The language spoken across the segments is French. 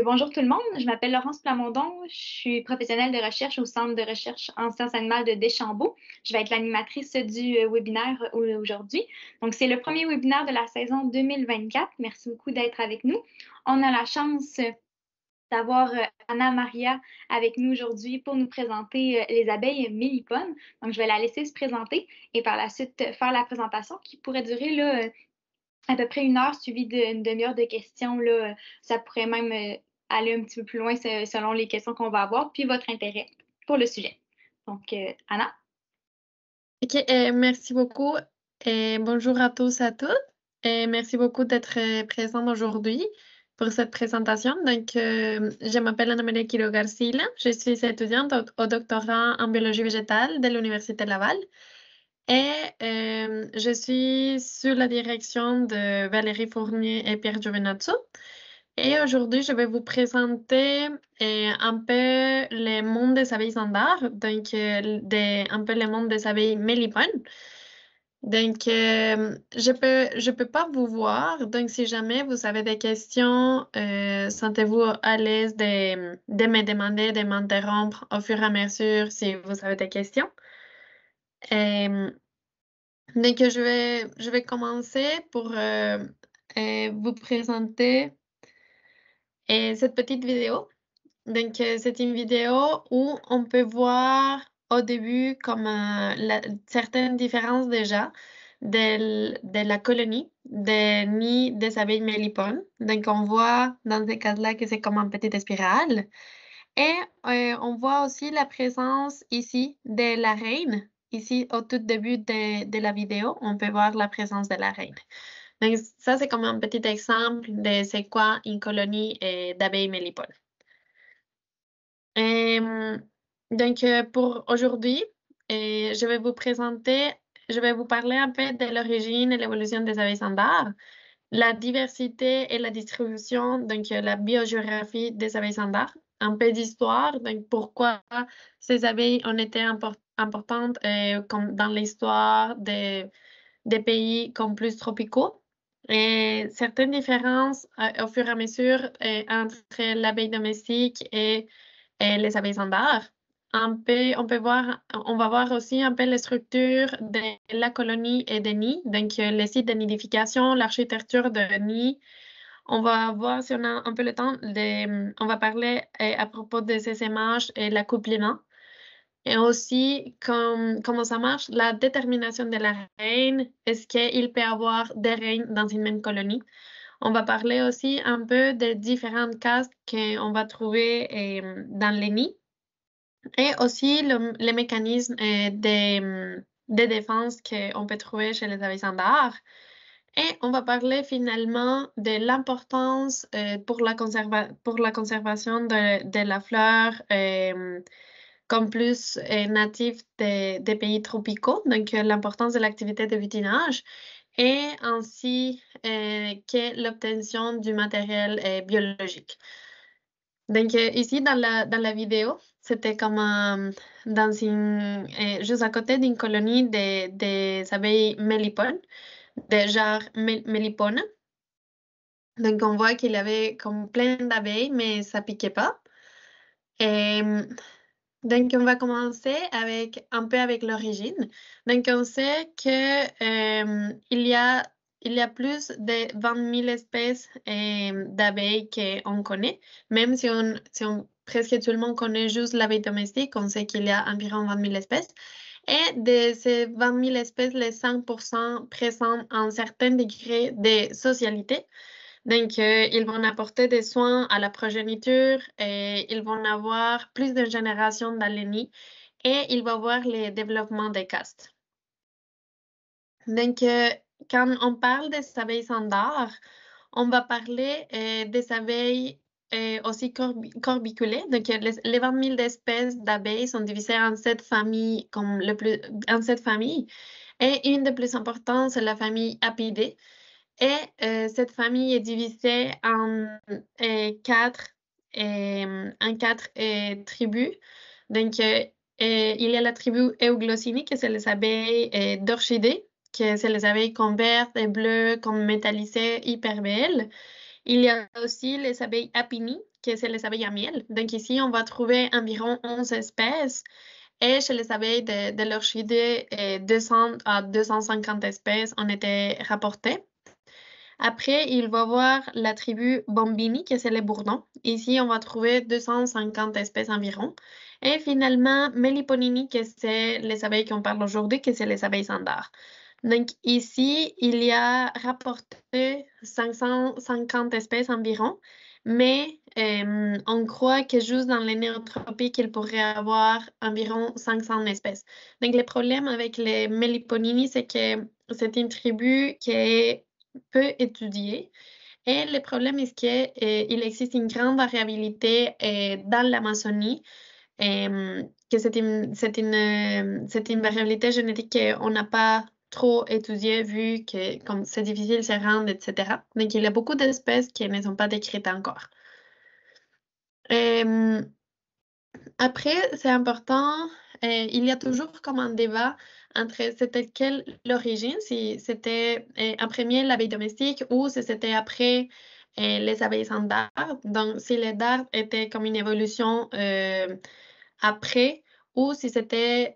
Bonjour tout le monde. Je m'appelle Laurence Plamondon. Je suis professionnelle de recherche au Centre de recherche en sciences animales de Deschambault. Je vais être l'animatrice du webinaire aujourd'hui. Donc, c'est le premier webinaire de la saison 2024. Merci beaucoup d'être avec nous. On a la chance d'avoir Anna Maria avec nous aujourd'hui pour nous présenter les abeilles mélipones. Donc, je vais la laisser se présenter et par la suite faire la présentation qui pourrait durer là, à peu près 1 heure suivie d'une demi-heure de questions. Là, ça pourrait même aller un petit peu plus loin selon les questions qu'on va avoir, puis votre intérêt pour le sujet. Donc, Anna? Ok, merci beaucoup. Bonjour à tous et à toutes. Merci beaucoup d'être présents aujourd'hui pour cette présentation. Donc, je m'appelle Ana-Maria Quiroga-Arcila. Je suis étudiante au doctorat en biologie végétale de l'Université Laval. Et je suis sous la direction de Valérie Fournier et Pierre Giovinazzo. Et aujourd'hui, je vais vous présenter un peu le monde des abeilles standards, donc un peu le monde des abeilles mélipones. Donc, je peux pas vous voir, donc si jamais vous avez des questions, sentez-vous à l'aise de me demander, de m'interrompre au fur et à mesure si vous avez des questions. Euh, donc, je vais commencer pour vous présenter cette petite vidéo. Donc, c'est une vidéo où on peut voir au début comme certaines différences déjà de la colonie des nids des abeilles mélipones. Donc, on voit dans ces cas-là que c'est comme une petite spirale. Et on voit aussi la présence ici de la reine. Ici, au tout début de la vidéo, on peut voir la présence de la reine. Donc, ça, c'est comme un petit exemple de c'est quoi une colonie d'abeilles mélipones. Euh, donc, pour aujourd'hui, je vais vous parler un peu de l'origine et l'évolution des abeilles standards, la diversité et la distribution, donc la biogéographie des abeilles standards, un peu d'histoire, donc pourquoi ces abeilles ont été importantes comme dans l'histoire des pays comme plus tropicaux. Et certaines différences au fur et à mesure entre l'abeille domestique et les abeilles standards. On va voir aussi un peu les structures de la colonie et des nids, donc les sites de nidification, l'architecture de nids. On va voir si on a un peu le temps, on va parler à propos des SMH et l'accouplement. Et aussi, comment ça marche, la détermination de la reine, est-ce qu'il peut y avoir des reines dans une même colonie? On va parler aussi un peu des différentes castes qu'on va trouver dans les nids et aussi les mécanismes de défense qu'on peut trouver chez les abeilles standards. Et on va parler finalement de l'importance pour la conservation de la fleur comme plus natif des pays tropicaux, donc l'importance de l'activité de butinage et ainsi que l'obtention du matériel biologique. Donc ici dans la vidéo, c'était comme juste à côté d'une colonie des abeilles mélipones, des genres Mélipone. Donc on voit qu'il y avait comme plein d'abeilles, mais ça piquait pas. Et donc on va commencer avec un peu avec l'origine. Donc on sait que il y a plus de 20 000 espèces d'abeilles qu'on connaît, même si presque tout le monde connaît juste l'abeille domestique, on sait qu'il y a environ 20 000 espèces. Et de ces 20 000 espèces, les 5% présentent un certain degré de socialité. Donc, ils vont apporter des soins à la progéniture et ils vont avoir plus de générations dans les nids et il va voir le développement des castes. Donc, quand on parle des abeilles standards, on va parler des abeilles aussi corbiculées. Donc, les 20 000 espèces d'abeilles sont divisées en 7 familles, en 7 familles. Et une des plus importantes, c'est la famille Apidae. Et cette famille est divisée en quatre tribus. Donc, il y a la tribu Euglossini, que c'est les abeilles d'orchidées, que c'est les abeilles comme vertes et bleues, comme métallisées, hyper belles. Il y a aussi les abeilles Apini, que c'est les abeilles à miel. Donc ici, on va trouver environ 11 espèces. Et chez les abeilles de l'orchidée, 200 à 250 espèces ont été rapportées. Après, il va voir la tribu Bombini, que c'est les bourdons. Ici, on va trouver 250 espèces environ. Et finalement, Meliponini, que c'est les abeilles qu'on parle aujourd'hui, que c'est les abeilles standards. Donc ici, il y a rapporté 550 espèces environ, mais on croit que juste dans les néotropiques, il pourrait y avoir environ 500 espèces. Donc le problème avec les Meliponini, c'est que c'est une tribu qui est peu étudiée. Et le problème est qu'il existe une grande variabilité dans l'Amazonie, que c'est une variabilité génétique qu'on n'a pas trop étudiée vu que comme c'est difficile de se rendre, etc. Donc, il y a beaucoup d'espèces qui ne sont pas décrites encore. Après, c'est important, il y a toujours comme un débat entre c'était quelle l'origine, si c'était en premier l'abeille domestique ou si c'était après les abeilles sans dard. Donc, si les dards étaient comme une évolution après ou si c'était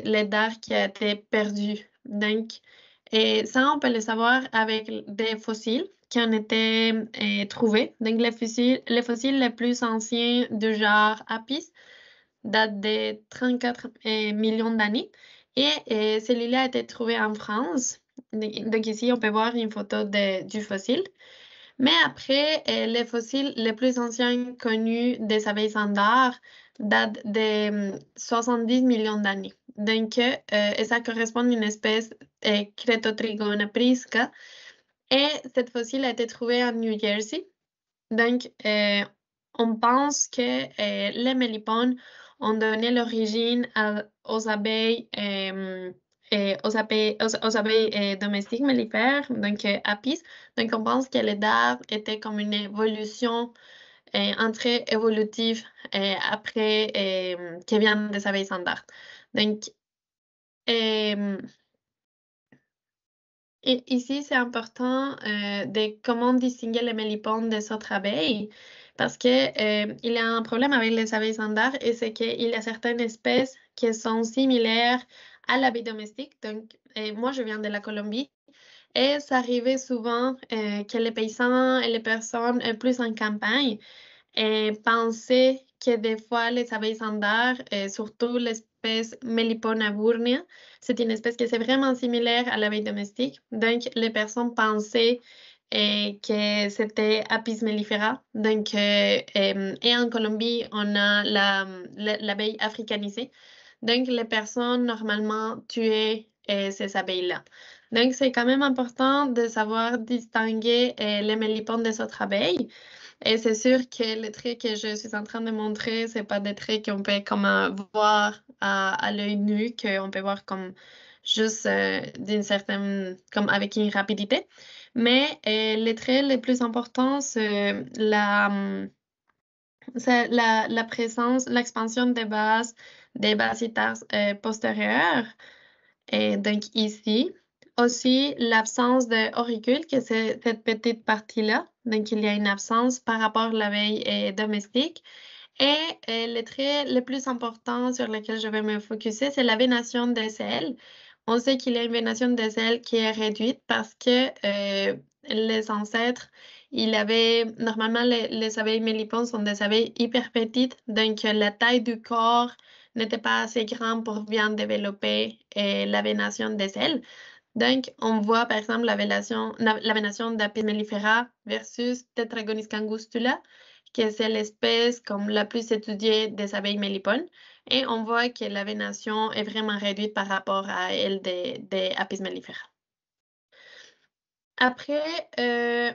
les dards qui a été perdu. Donc, ça, on peut le savoir avec des fossiles qui ont été trouvés. Donc, les fossiles les plus anciens du genre Apis datent de 34 millions d'années. Et celui-là a été trouvé en France. Donc, ici, on peut voir une photo du fossile. Mais après, les fossiles les plus anciens connus des abeilles standards datent de 70 millions d'années. Donc, et ça correspond à une espèce Cretotrigona prisca. Et cette fossile a été trouvée en New Jersey. Donc, on pense que les mélipones ont donné l'origine aux abeilles, aux abeilles domestiques mellifères, donc Apis. Donc, on pense que les dards étaient comme une évolution, entrée évolutive après qui vient des abeilles sans dard. Donc, euh, et ici, c'est important de comment distinguer les mélipones des autres abeilles parce que il y a un problème avec les abeilles standards et c'est qu'il y a certaines espèces qui sont similaires à l'abeille domestique. Donc, moi, je viens de la Colombie et ça arrivait souvent que les paysans et les personnes plus en campagne pensaient que des fois les abeilles standards, surtout l'espèce Melipona burnia, c'est une espèce qui est vraiment similaire à l'abeille domestique. Donc, les personnes pensaient que c'était Apis mellifera. Donc, et en Colombie, on a l'abeille africanisée. Donc, les personnes normalement tuaient ces abeilles-là. Donc, c'est quand même important de savoir distinguer les mélipones des autres abeilles. Et c'est sûr que les traits que je suis en train de montrer, c'est pas des traits qu'on peut comme voir à l'œil nu, qu'on peut voir comme juste d'une certaine, comme avec une rapidité. Mais les traits les plus importants, c'est la présence, l'expansion des bases postérieures. Et donc ici, aussi l'absence de auricule, que c'est cette petite partie-là. Donc il y a une absence par rapport à l'abeille domestique. Et le trait le plus important sur lequel je vais me focuser, c'est la vénation des ailes. On sait qu'il y a une vénation des ailes qui est réduite parce que les ancêtres, normalement les abeilles mélipones sont des abeilles hyper petites, donc la taille du corps n'était pas assez grande pour bien développer la vénation des ailes. Donc, on voit par exemple la vénation d'Apis mellifera versus Tetragonis cangustula, que c'est l'espèce comme la plus étudiée des abeilles mélipones. Et on voit que la vénation est vraiment réduite par rapport à elle des Apis mellifera. Après,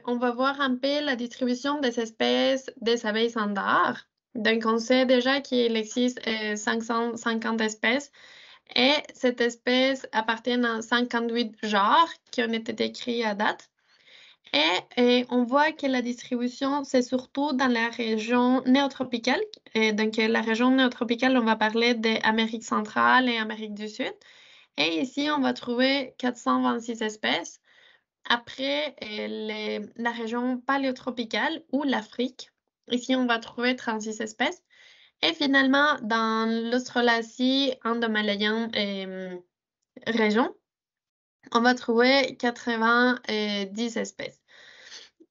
on va voir un peu la distribution des espèces des abeilles standards. Donc, on sait déjà qu'il existe 550 espèces et cette espèce appartient à 58 genres qui ont été décrits à date. Et on voit que la distribution, c'est surtout dans la région néotropicale. Et donc, la région néotropicale, on va parler d'Amérique centrale et Amérique du Sud. Et ici, on va trouver 426 espèces. Après, la région paléotropicale ou l'Afrique, Ici, on va trouver 36 espèces. Et finalement, dans l'Australasie, Indomalayan région, on va trouver 90 espèces.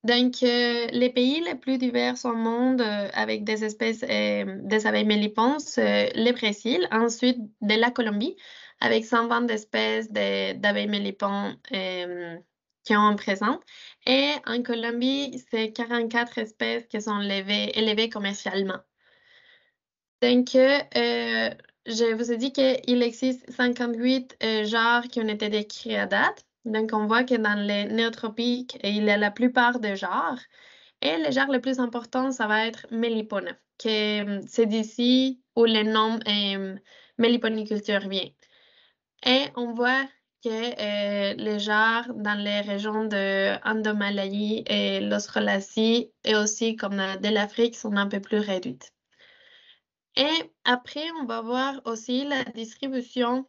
Donc, les pays les plus divers au monde avec des espèces des abeilles mélipontes, le Brésil, ensuite de la Colombie, avec 120 espèces d'abeilles mélipontes qui sont présentes. Et en Colombie, c'est 44 espèces qui sont élevées commercialement. Donc, je vous ai dit qu'il existe 58 genres qui ont été décrits à date. Donc, on voit que dans les néotropiques, il y a la plupart des genres. Et le genre le plus important, ça va être Mélipone, que c'est d'ici où le nom méliponiculture vient. Et on voit que les genres dans les régions de Andomalaï et l'Australasie et aussi comme de l'Afrique sont un peu plus réduites. Et après, on va voir aussi la distribution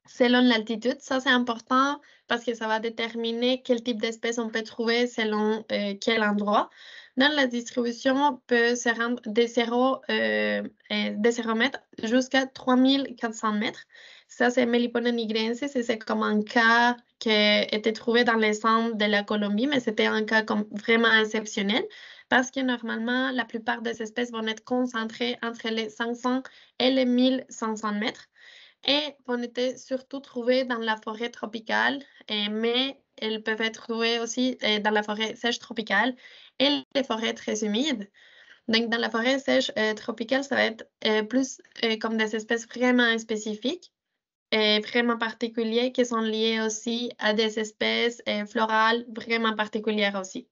selon l'altitude. Ça, c'est important parce que ça va déterminer quel type d'espèce on peut trouver selon quel endroit. Dans la distribution, peut se rendre de 0 mètres jusqu'à 3400 mètres. Ça, c'est Melipona nigrensis et c'est comme un cas qui a été trouvé dans les centres de la Colombie, mais c'était un cas comme vraiment exceptionnel parce que normalement, la plupart des espèces vont être concentrées entre les 500 et les 1500 mètres. Et vont être surtout trouvées dans la forêt tropicale, mais elles peuvent être trouvées aussi dans la forêt sèche tropicale et les forêts très humides. Donc, dans la forêt sèche tropicale, ça va être plus comme des espèces vraiment spécifiques et vraiment particulières qui sont liées aussi à des espèces florales vraiment particulières aussi.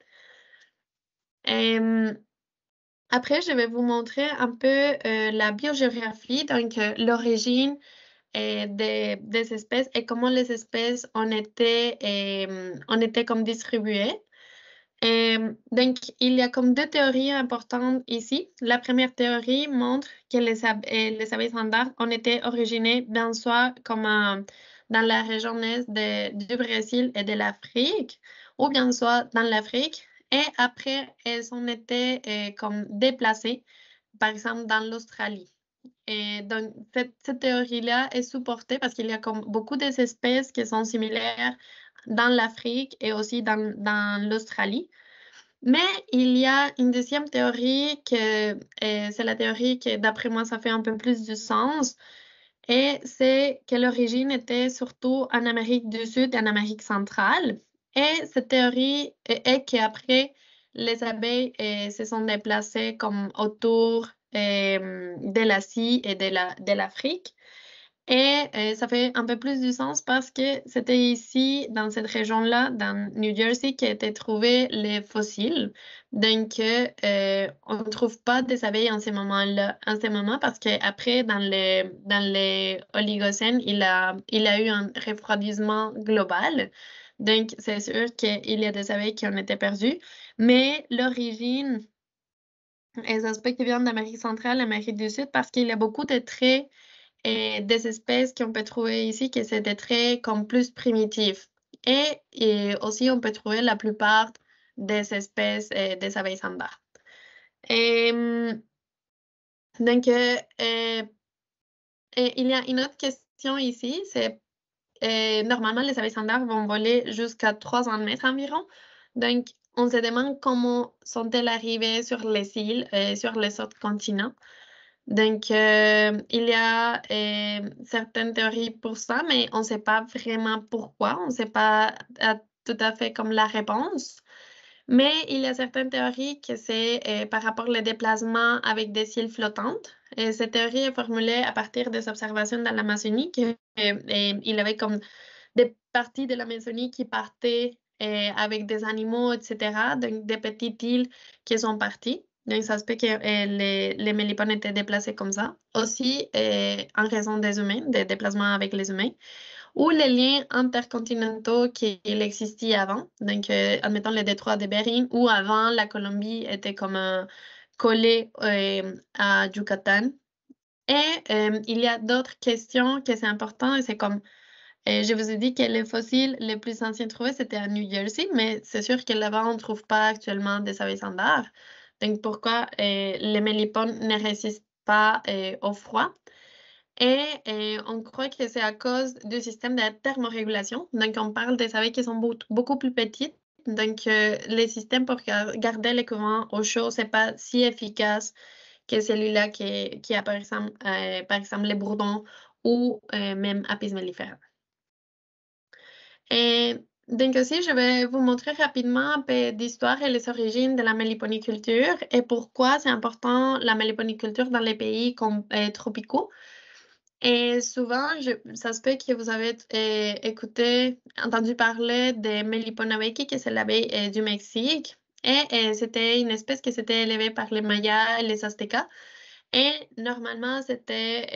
Après, je vais vous montrer un peu la biogéographie, donc l'origine des espèces et comment les espèces ont été comme distribuées. Donc, il y a comme deux théories importantes ici. La première théorie montre que les abeilles standards ont été originées bien soit comme dans la région est du Brésil et de l'Afrique, ou bien soit dans l'Afrique. Et après, elles ont été comme déplacées, par exemple dans l'Australie. Et donc, cette théorie-là est supportée parce qu'il y a comme beaucoup d'espèces qui sont similaires dans l'Afrique et aussi dans l'Australie. Mais il y a une deuxième théorie c'est la théorie que, d'après moi, ça fait un peu plus de sens. Et c'est que l'origine était surtout en Amérique du Sud et en Amérique centrale. Et cette théorie est qu'après, les abeilles se sont déplacées comme autour de l'Asie et de l'Afrique. Et ça fait un peu plus du sens parce que c'était ici, dans cette région-là, dans New Jersey, qu'étaient trouvés les fossiles. Donc, on ne trouve pas des abeilles en ce moment parce qu'après, dans les Oligocènes, il a eu un refroidissement global. Donc, c'est sûr qu'il y a des abeilles qui ont été perdues. Mais l'origine, les aspects qui viennent d'Amérique centrale, Amérique du Sud, parce qu'il y a beaucoup de traits et des espèces qu'on peut trouver ici qui c'est des traits comme plus primitifs. Et aussi, on peut trouver la plupart des espèces des abeilles standards. Donc, il y a une autre question ici, c'est normalement, les abeilles standards vont voler jusqu'à 300 mètres environ. Donc, on se demande comment sont-elles arrivées sur les îles, sur les autres continents. Donc, il y a certaines théories pour ça, mais on ne sait pas vraiment pourquoi. On ne sait pas tout à fait comme la réponse. Mais il y a certaines théories que c'est par rapport au déplacement avec des îles flottantes. Et cette théorie est formulée à partir des observations dans l'Amazonie. Il y avait comme des parties de l'Amazonie qui partaient avec des animaux, etc. Donc, des petites îles qui sont parties. Donc, ça se peut que les mélipones étaient déplacés comme ça. Aussi, en raison des humains, des déplacements avec les humains, ou les liens intercontinentaux qui existaient avant. Donc, admettons le détroit de Bering, où avant, la Colombie était comme collée à Yucatan. Et il y a d'autres questions que c'est important, et c'est comme Je vous ai dit que les fossiles les plus anciens trouvés, c'était à New Jersey, mais c'est sûr que là-bas, on ne trouve pas actuellement des abeilles standards. Donc, pourquoi les mélipones ne résistent pas au froid? Et on croit que c'est à cause du système de thermorégulation. Donc, on parle des abeilles qui sont beaucoup plus petites. Donc, les systèmes pour garder les courants au chaud, c'est pas si efficace que celui-là qui a, par exemple, les bourdons ou même Apis mellifera. Et donc aussi, je vais vous montrer rapidement un peu d'histoire et les origines de la méliponiculture et pourquoi c'est important la méliponiculture dans les pays tropicaux. Et souvent, ça se peut que vous avez entendu parler de Melipona que c'est l'abeille du Mexique. Et c'était une espèce qui s'était élevée par les Mayas et les Aztécas. Et normalement, c'était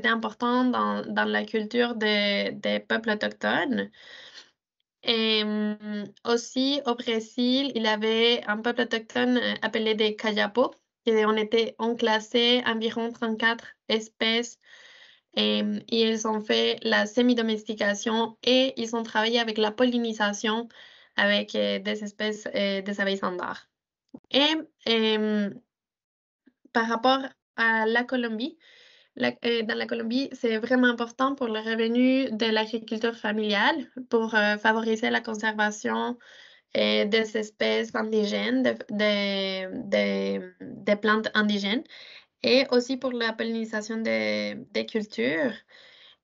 important dans la culture des peuples autochtones. Et aussi, au Brésil, il y avait un peuple autochtone appelé des Kayapos. Et on classait environ 34 espèces et ils ont fait la semi-domestication et ils ont travaillé avec la pollinisation avec des espèces des abeilles standards. Et euh, par rapport à la Colombie, dans la Colombie, c'est vraiment important pour le revenu de l'agriculture familiale, pour favoriser la conservation des espèces indigènes, des plantes indigènes, et aussi pour la pollinisation des cultures.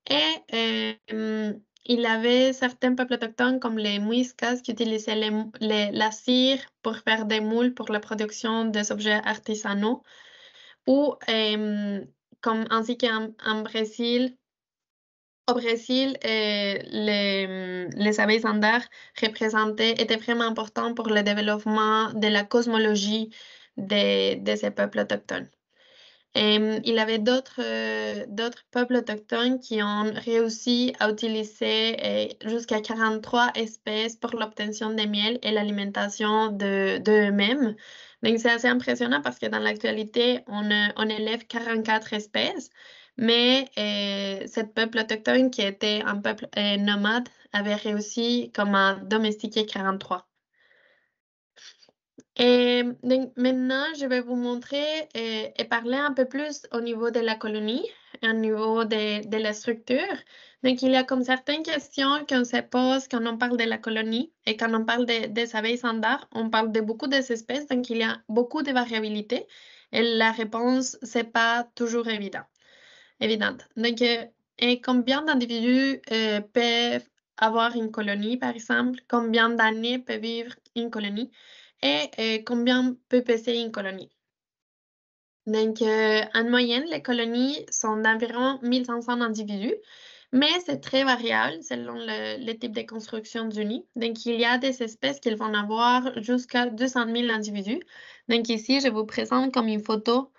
Et il y avait certains peuples autochtones comme les Muiscas qui utilisaient la cire pour faire des moules pour la production des objets artisanaux ou comme ainsi qu'en Brésil. Au Brésil, les abeilles standards étaient vraiment importants pour le développement de la cosmologie de ces peuples autochtones. Il y avait d'autres peuples autochtones qui ont réussi à utiliser jusqu'à 43 espèces pour l'obtention de miel et l'alimentation d'eux-mêmes. Donc, c'est assez impressionnant parce que dans l'actualité, on élève 44 espèces, mais cette peuple autochtone qui était un peuple nomade avait réussi comme à domestiquer 43. Et donc, maintenant, je vais vous montrer et parler un peu plus au niveau de la colonie, au niveau de la structure. Donc, il y a comme certaines questions qu'on se pose quand on parle de la colonie et quand on parle des abeilles standards, on parle de beaucoup d'espèces, donc il y a beaucoup de variabilité et la réponse, c'est pas toujours évidente. Donc, et combien d'individus peuvent avoir une colonie, par exemple? Combien d'années peut vivre une colonie? Et combien peut peser une colonie? Donc, en moyenne, les colonies sont d'environ 1500 individus, mais c'est très variable selon le type de construction du nid. Donc, il y a des espèces qui vont avoir jusqu'à 200 000 individus. Donc, ici, je vous présente comme une photo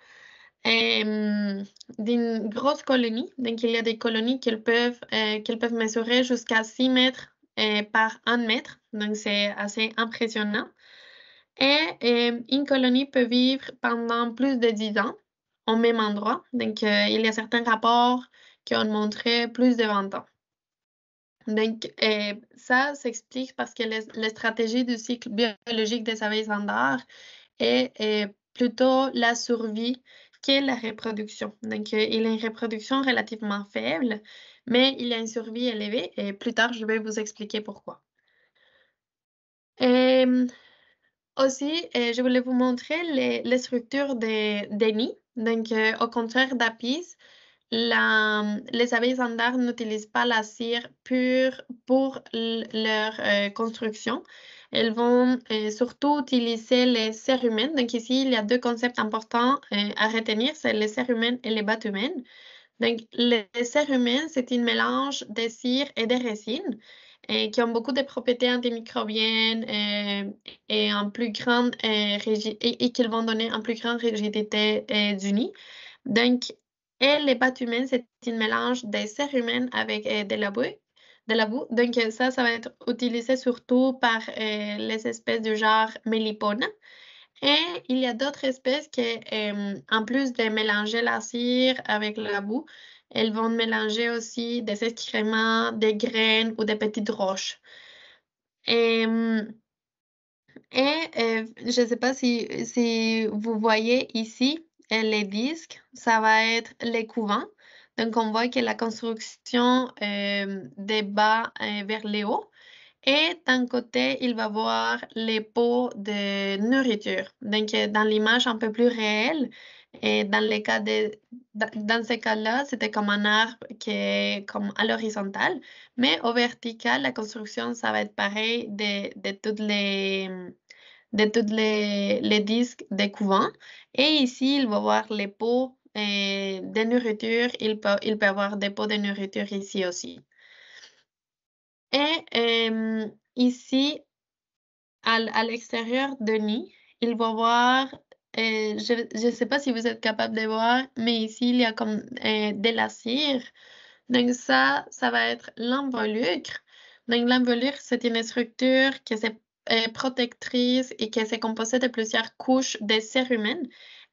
d'une grosse colonie. Donc, il y a des colonies qu'ils peuvent mesurer jusqu'à 6 mètres par 1 mètre. Donc, c'est assez impressionnant. Et une colonie peut vivre pendant plus de 10 ans au même endroit. Donc, il y a certains rapports qui ont montré plus de 20 ans. Donc, ça s'explique parce que les stratégies du cycle biologique des abeilles standards est plutôt la survie que la reproduction. Donc, il y a une reproduction relativement faible, mais il y a une survie élevée et plus tard, je vais vous expliquer pourquoi. Aussi, je voulais vous montrer les structures des nids. Donc, au contraire d'Apis, les abeilles standards n'utilisent pas la cire pure pour leur construction. Elles vont surtout utiliser les cérumènes. Donc ici, il y a deux concepts importants à retenir, c'est les cérumènes et les batumènes. Donc, les cérumènes, c'est un mélange de cire et de résine qui ont beaucoup de propriétés antimicrobiennes et, et qui vont donner une plus grande rigidité du nid. Donc, et les pâtes humaines, c'est un mélange des cérumen avec de la boue. Donc, ça va être utilisé surtout par les espèces du genre Melipona. Et il y a d'autres espèces qui, en plus de mélanger la cire avec la boue, elles vont mélanger aussi des excréments, des graines ou des petites roches. Et, je ne sais pas si vous voyez ici les disques, ça va être les couvents. Donc, on voit que la construction des bas vers les hauts. Et d'un côté, il va voir les pots de nourriture. Donc, dans l'image un peu plus réelle, et dans ces cas-là, c'était comme un arbre qui est comme à l'horizontale, mais au vertical, la construction, ça va être pareil de toutes les disques des couvents. Et ici, il va voir les pots de nourriture. Il peut avoir des pots de nourriture ici aussi. Et ici, à l'extérieur de nid, il va voir, je ne sais pas si vous êtes capable de voir, mais ici, il y a comme de la cire. Donc ça va être l'involucre. Donc l'involucre, c'est une structure qui est protectrice et qui est composée de plusieurs couches de cérumen.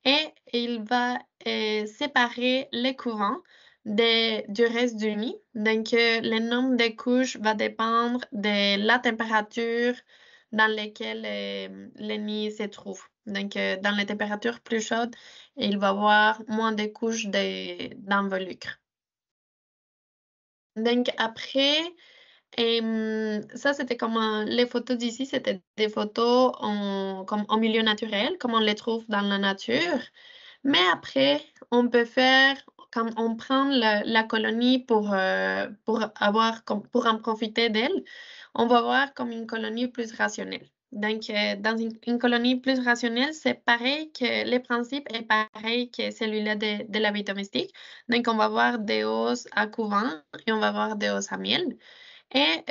Et il va séparer les couvents du reste du nid. Donc le nombre de couches va dépendre de la température dans laquelle le nid se trouve. Donc dans les températures plus chaudes, il va y avoir moins de couches d'involucre. Donc après, ça c'était comme les photos d'ici, c'était des photos comme en milieu naturel, comme on les trouve dans la nature. Mais après, on peut faire, comme on prend la colonie pour en profiter d'elle, on va voir comme une colonie plus rationnelle. Donc, dans une colonie plus rationnelle, c'est pareil que le principe est pareil que celui-là de la vie domestique. Donc, on va avoir des os à couvent et on va avoir des os à miel. Et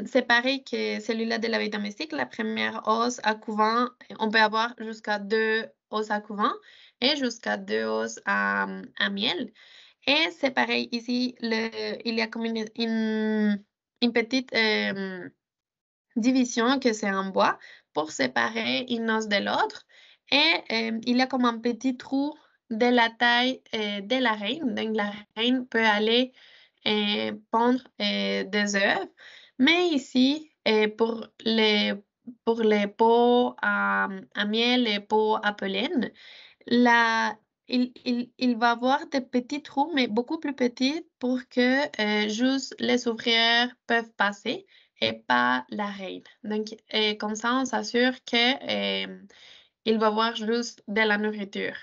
c'est pareil que celui-là de la vie domestique. La première os à couvent, on peut avoir jusqu'à 2 os à couvent et jusqu'à 2 os à miel. Et c'est pareil ici, il y a comme une petite division que c'est en bois pour séparer une os de l'autre. Et il y a comme un petit trou de la taille de la reine. Donc, la reine peut aller pondre des œufs. Mais ici, pour les pots à miel et pots à pollen, il va avoir des petits trous, mais beaucoup plus petits pour que juste les ouvrières peuvent passer et pas la reine. Donc, comme ça, on s'assure qu'il va avoir juste de la nourriture.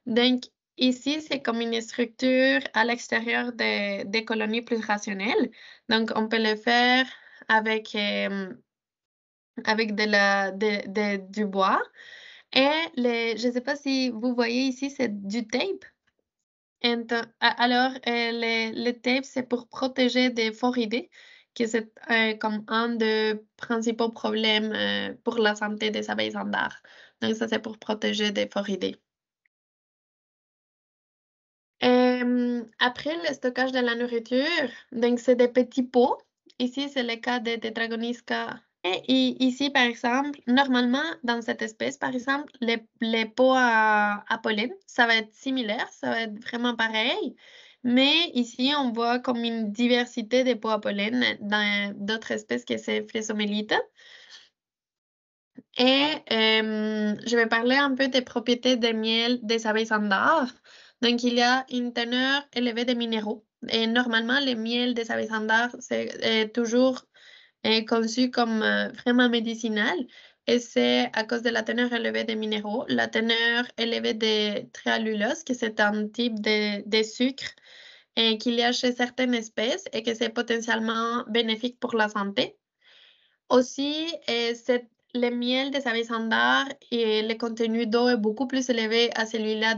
Donc, ici, c'est comme une structure à l'extérieur des colonies plus rationnelles. Donc, on peut le faire avec du bois. Et je ne sais pas si vous voyez ici, c'est du tape. Alors, le tape, c'est pour protéger des foridés, qui c'est comme un des principaux problèmes pour la santé des abeilles standards. Donc, ça, c'est pour protéger des foridés. Après, le stockage de la nourriture, donc c'est des petits pots. Ici, c'est le cas de Tetragonisca. Et ici, par exemple, normalement, dans cette espèce, par exemple, les pots à pollen, ça va être similaire, ça va être vraiment pareil. Mais ici, on voit comme une diversité de pots à pollen dans d'autres espèces que c'est Phrysomelita. Et je vais parler un peu des propriétés des miels des abeilles standards. Donc, il y a une teneur élevée de minéraux. Et normalement, le miel des abeilles standards, c'est toujours conçu comme vraiment médicinal. Et c'est à cause de la teneur élevée des minéraux, la teneur élevée de triallulose, que c'est un type de sucre qu'il y a chez certaines espèces et que c'est potentiellement bénéfique pour la santé. Aussi, le miel des abeilles standards et le contenu d'eau est beaucoup plus élevé à celui-là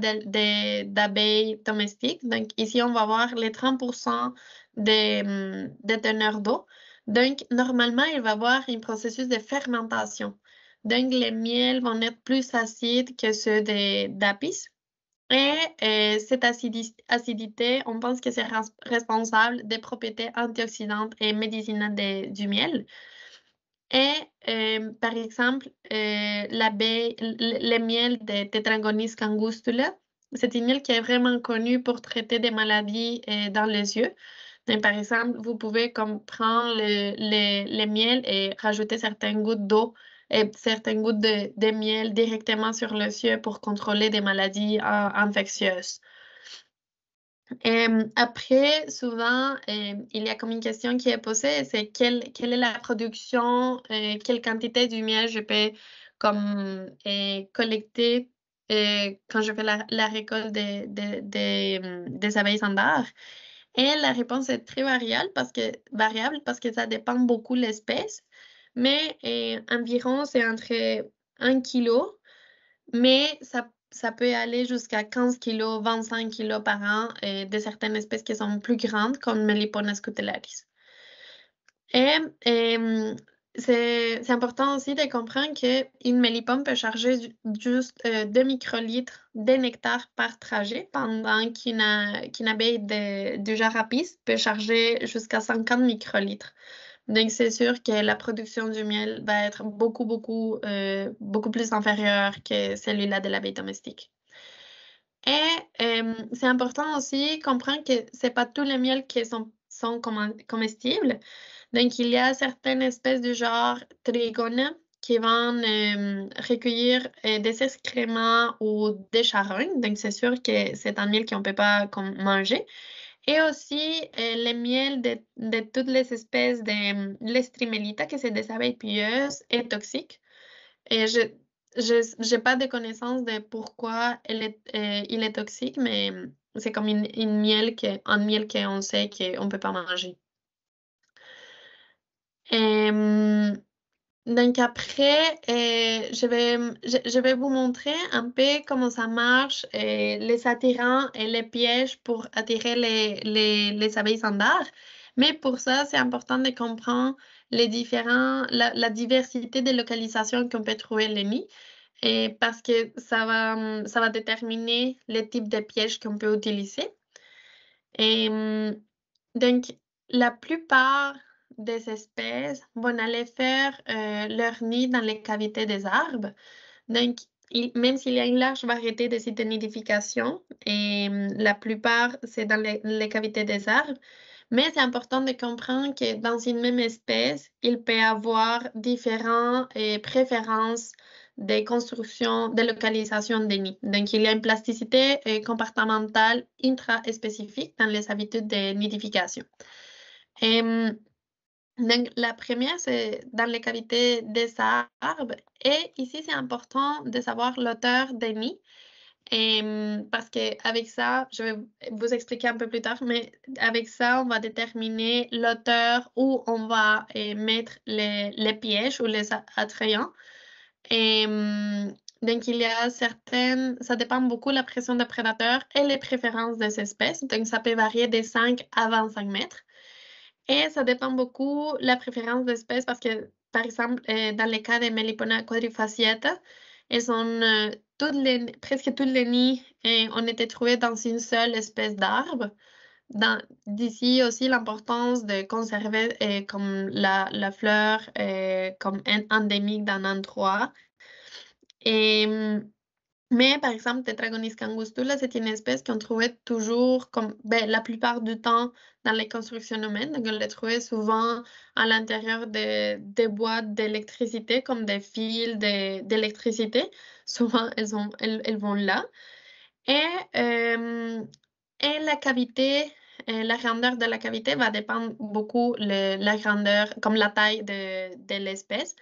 d'abeilles domestiques. Donc, ici, on va voir les 30% de teneur d'eau. Donc, normalement, il va y avoir un processus de fermentation. Donc, les miels vont être plus acides que ceux d'apis. Et cette acidité, on pense que c'est responsable des propriétés antioxydantes et médicinales du miel. Et par exemple, le miel de Tetragonis angustula, c'est une huile qui est vraiment connue pour traiter des maladies dans les yeux. Donc, par exemple, vous pouvez comme prendre le miel et rajouter certaines gouttes d'eau et certaines gouttes de miel directement sur les yeux pour contrôler des maladies infectieuses. Après, souvent, il y a comme une question qui est posée, c'est quelle est la production, quelle quantité du miel je peux comme collecter quand je fais la récolte des abeilles standards. Et la réponse est très variable parce que ça dépend beaucoup de l'espèce, mais environ c'est entre 1 kilo, mais ça peut aller jusqu'à 15 kilos, 25 kilos par an de certaines espèces qui sont plus grandes, comme Melipones cutellaris. Et c'est important aussi de comprendre qu'une mélipone peut charger juste 2 microlitres de nectar par trajet, pendant qu'une abeille du genre Apis peut charger jusqu'à 50 microlitres. Donc, c'est sûr que la production du miel va être beaucoup plus inférieure que celui-là de l'abeille domestique. Et c'est important aussi comprendre que c'est pas tous les miels qui sont comestibles. Donc, il y a certaines espèces du genre Trigona qui vont recueillir des excréments ou des charognes. Donc, c'est sûr que c'est un miel qu'on ne peut pas manger. Et aussi, le miel de toutes les espèces de l'Estrimelita, que c'est des abeilles pieuses, est toxique. Et je n'ai pas de connaissance de pourquoi il est toxique, mais c'est comme un miel qu'on sait qu'on ne peut pas manger. Donc après, je vais vous montrer un peu comment ça marche, les attirants et les pièges pour attirer les abeilles standards. Mais pour ça, c'est important de comprendre la diversité des localisations qu'on peut trouver les nids, parce que ça va déterminer le type de pièges qu'on peut utiliser. Donc, la plupart des espèces vont aller faire leur nid dans les cavités des arbres. Donc, même s'il y a une large variété de sites de nidification, et la plupart, c'est dans les cavités des arbres, mais c'est important de comprendre que dans une même espèce, il peut y avoir différentes préférences de construction, de localisation des nids. Donc, il y a une plasticité comportementale intraspécifique dans les habitudes de nidification. Donc, la première, c'est dans les cavités des arbres. Et ici, c'est important de savoir l'auteur des nids. Parce qu'avec ça, je vais vous expliquer un peu plus tard, mais avec ça, on va déterminer l'auteur où on va mettre les pièges ou les attrayants. Donc, il y a ça dépend beaucoup de la pression des prédateurs et les préférences des espèces. Donc, ça peut varier de 5 à 25 mètres. Et ça dépend beaucoup de la préférence d'espèces parce que, par exemple, dans le cas de Melipona quadrifasciata, presque tous les nids ont été trouvés dans une seule espèce d'arbre. D'ici aussi l'importance de conserver comme la fleur comme endémique d'un endroit. Mais par exemple, Tetragonis cangustula, c'est une espèce qu'on trouvait toujours, la plupart du temps, dans les constructions humaines. Donc, on les trouvait souvent à l'intérieur des boîtes d'électricité, comme des fils d'électricité. Souvent, elles vont là. Et la cavité, la grandeur de la cavité va dépendre beaucoup de la grandeur, comme la taille de l'espèce.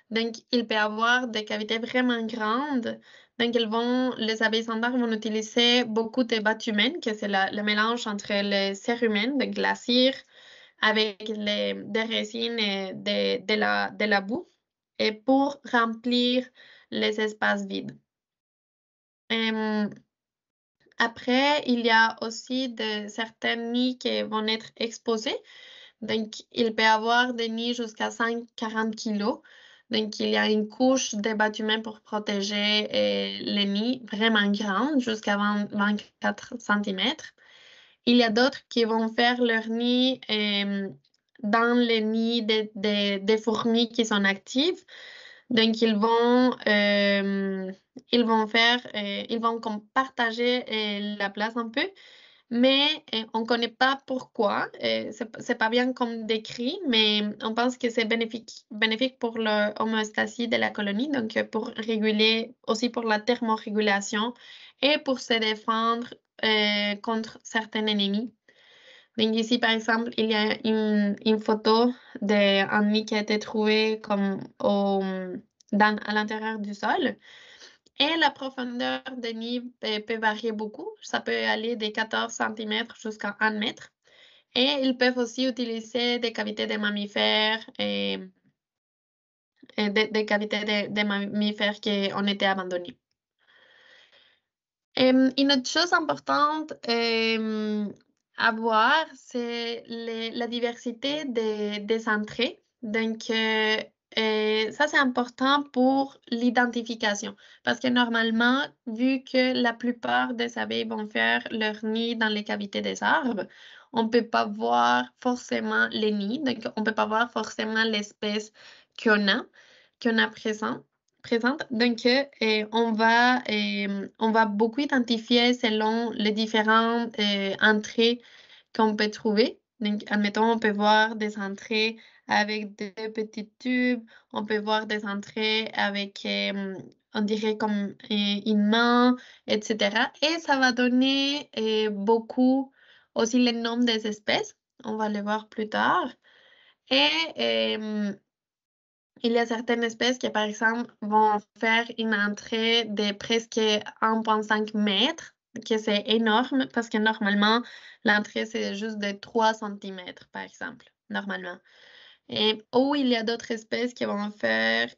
Donc, il peut y avoir des cavités vraiment grandes. Donc, les abeilles standards vont utiliser beaucoup de batumen, que c'est le mélange entre les cérumen, donc la cire, avec des résines et de la boue, et pour remplir les espaces vides. Après, il y a aussi certains nids qui vont être exposés. Donc, il peut y avoir des nids jusqu'à 140 kilos. Donc, il y a une couche de bâtiment pour protéger les nids vraiment grandes, jusqu'à 24 cm. Il y a d'autres qui vont faire leur nid dans les nids des fourmis qui sont actives. Donc, ils vont comme partager la place un peu, mais on ne connaît pas pourquoi. C'est pas bien comme décrit, mais on pense que c'est bénéfique pour l'homéostasie de la colonie, donc pour réguler, aussi pour la thermorégulation et pour se défendre contre certains ennemis. Donc ici, par exemple, il y a une photo d'un nid qui a été trouvé comme à l'intérieur du sol. Et la profondeur des nids peut varier beaucoup. Ça peut aller de 14 cm jusqu'à 1 mètre. Et ils peuvent aussi utiliser des cavités de mammifères et des cavités de mammifères qui ont été abandonnées. Une autre chose importante à voir, c'est la diversité des entrées. Donc, ça, c'est important pour l'identification. Parce que normalement, vu que la plupart des abeilles vont faire leur nid dans les cavités des arbres, on ne peut pas voir forcément les nids. Donc, on ne peut pas voir forcément l'espèce qu'on a présente. Donc, on va beaucoup identifier selon les différentes entrées qu'on peut trouver. Donc, admettons, on peut voir des entrées avec des petits tubes, on peut voir des entrées avec, on dirait comme une main, etc. Et ça va donner beaucoup aussi le nom des espèces. On va le voir plus tard. Et il y a certaines espèces qui, par exemple, vont faire une entrée de presque 1,5 mètres, que c'est énorme parce que normalement, l'entrée, c'est juste de 3 cm, par exemple, normalement. Ou il y a d'autres espèces qui vont faire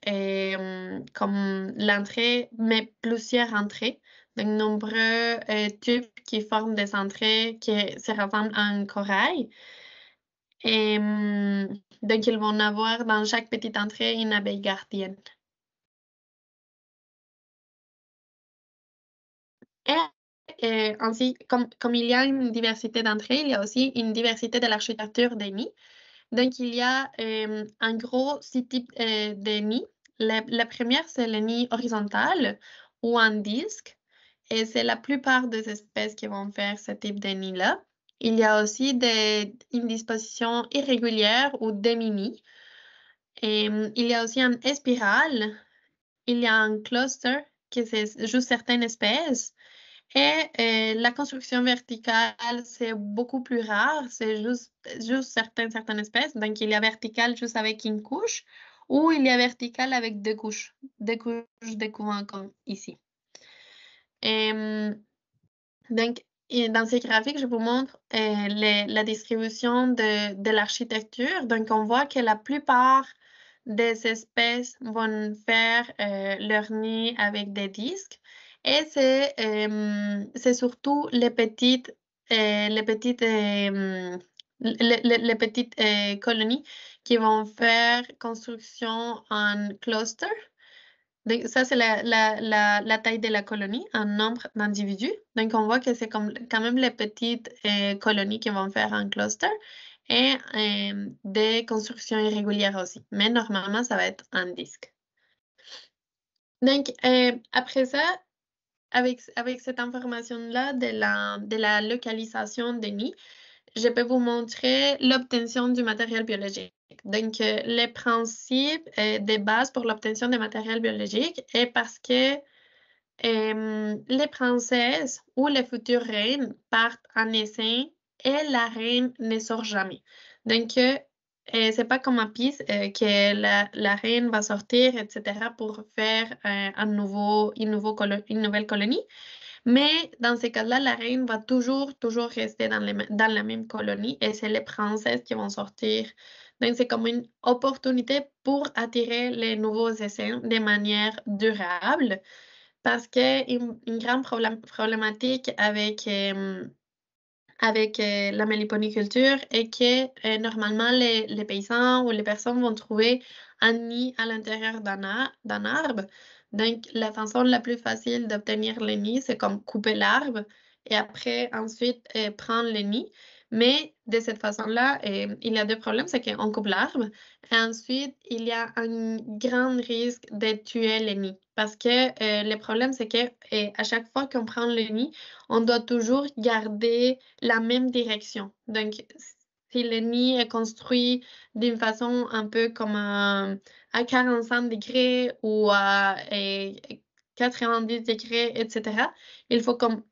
comme l'entrée, mais plusieurs entrées. Donc, nombreux tubes qui forment des entrées qui se ressemblent à un corail. Donc, ils vont avoir dans chaque petite entrée une abeille gardienne. Et ainsi, comme il y a une diversité d'entrées, il y a aussi une diversité de l'architecture des nids. Donc, il y a un gros six types de nids. La première, c'est le nid horizontal ou en disque. Et c'est la plupart des espèces qui vont faire ce type de nid-là. Il y a aussi une disposition irrégulière ou demi-nid. Il y a aussi un spirale, il y a un cluster, que c'est juste certaines espèces. Et la construction verticale, c'est beaucoup plus rare, c'est juste certaines espèces. Donc, il y a vertical juste avec une couche, ou il y a vertical avec deux couches de courant comme ici. Donc, dans ces graphiques, je vous montre la distribution de l'architecture. Donc, on voit que la plupart des espèces vont faire leur nid avec des disques. Et c'est surtout les petites colonies qui vont faire construction en cluster. Donc, ça, c'est la taille de la colonie en nombre d'individus. Donc, on voit que c'est quand même les petites colonies qui vont faire un cluster et des constructions irrégulières aussi. Mais normalement, ça va être un disque. Donc, après ça, avec cette information-là de la localisation des nids, je peux vous montrer l'obtention du matériel biologique. Donc, les principes de base pour l'obtention du matériel biologique est parce que les princesses ou les futures reines partent en essai et la reine ne sort jamais. Donc, c'est pas comme à Pise que la reine va sortir, etc., pour faire une nouvelle colonie. Mais dans ces cas-là, la reine va toujours rester dans la même colonie et c'est les princesses qui vont sortir. Donc, c'est comme une opportunité pour attirer les nouveaux essais de manière durable parce qu'une grande problématique avec la méliponiculture est que normalement, les paysans ou les personnes vont trouver un nid à l'intérieur d'un arbre. Donc, la façon la plus facile d'obtenir le nid, c'est comme couper l'arbre et après, ensuite, prendre le nid. Mais de cette façon-là, il y a deux problèmes, c'est qu'on coupe l'arbre et ensuite, il y a un grand risque de tuer les nids parce que le problème, c'est que à chaque fois qu'on prend le nid, on doit toujours garder la même direction. Donc, si le nid est construit d'une façon un peu comme à 45 degrés ou à 90 degrés, etc., il faut comme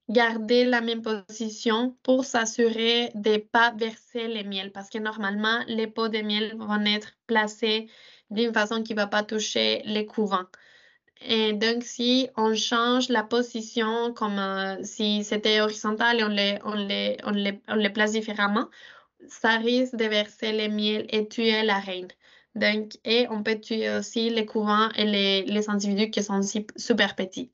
garder la même position pour s'assurer de ne pas verser le miel parce que normalement, les pots de miel vont être placés d'une façon qui ne va pas toucher les couvents. Et donc, si on change la position, comme si c'était horizontal et on les place différemment, ça risque de verser le miel et tuer la reine. Donc, et on peut tuer aussi les couvents et les individus qui sont aussi super petits.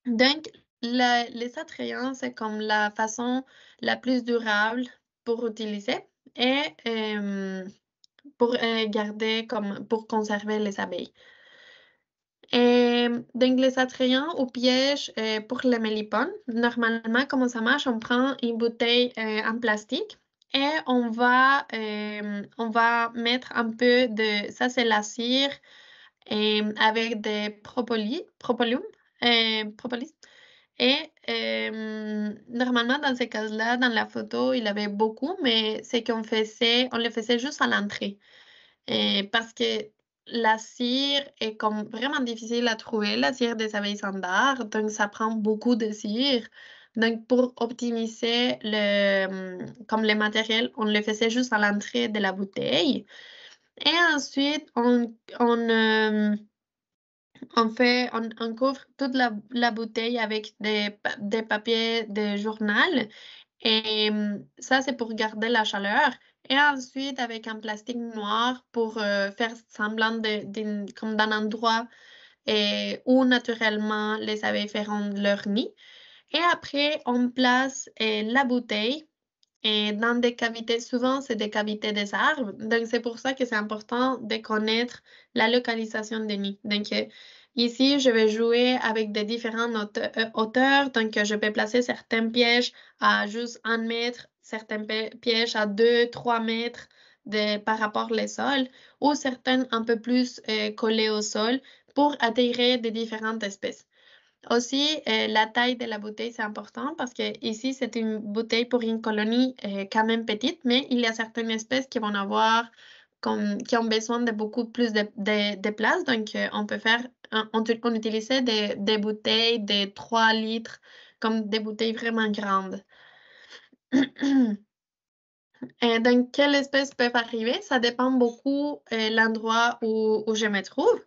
Donc, les attrayants, c'est comme la façon la plus durable pour utiliser et pour garder comme pour conserver les abeilles. Donc, les attrayants ou pièges pour les mélipones, normalement, comment ça marche? On prend une bouteille en plastique et on va mettre un peu de, ça c'est la cire, avec des propolis, propolis. Et normalement, dans ces cas-là, dans la photo, il y avait beaucoup, mais ce qu'on faisait, on le faisait juste à l'entrée. Parce que la cire est comme vraiment difficile à trouver, la cire des abeilles standards, donc ça prend beaucoup de cire. Donc, pour optimiser comme le matériel, on le faisait juste à l'entrée de la bouteille. Et ensuite, on couvre toute la bouteille avec des papiers de journal. Et ça, c'est pour garder la chaleur. Et ensuite, avec un plastique noir pour faire semblant comme d'un endroit où naturellement les abeilles feront leur nid. Et après, on place la bouteille dans des cavités. Souvent, c'est des cavités des arbres. Donc, c'est pour ça que c'est important de connaître la localisation des nids. Donc, ici, je vais jouer avec des différentes hauteurs. Donc, je peux placer certains pièges à juste 1 mètre, certains pièges à 2-3 mètres par rapport au sol, ou certains un peu plus collés au sol pour attirer des différentes espèces. Aussi, la taille de la bouteille, c'est important parce que ici, c'est une bouteille pour une colonie quand même petite, mais il y a certaines espèces qui vont avoir, qui ont besoin de beaucoup plus de place. Donc, on peut faire, on utilisait des bouteilles de 3 litres, comme des bouteilles vraiment grandes. Donc, quelles espèces peuvent arriver? Ça dépend beaucoup de l'endroit où je me trouve.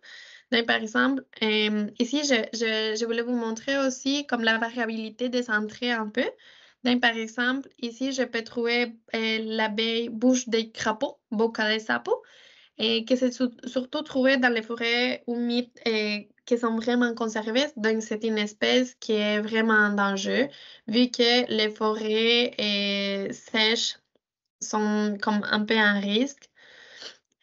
Donc, par exemple, ici, je voulais vous montrer aussi comme la variabilité des entrées un peu. Donc, par exemple, ici, je peux trouver l'abeille bouche des crapauds, boca de sapo, et que c'est surtout trouvé dans les forêts humides qui sont vraiment conservées. Donc, c'est une espèce qui est vraiment en danger, vu que les forêts sèches sont comme un peu un risque.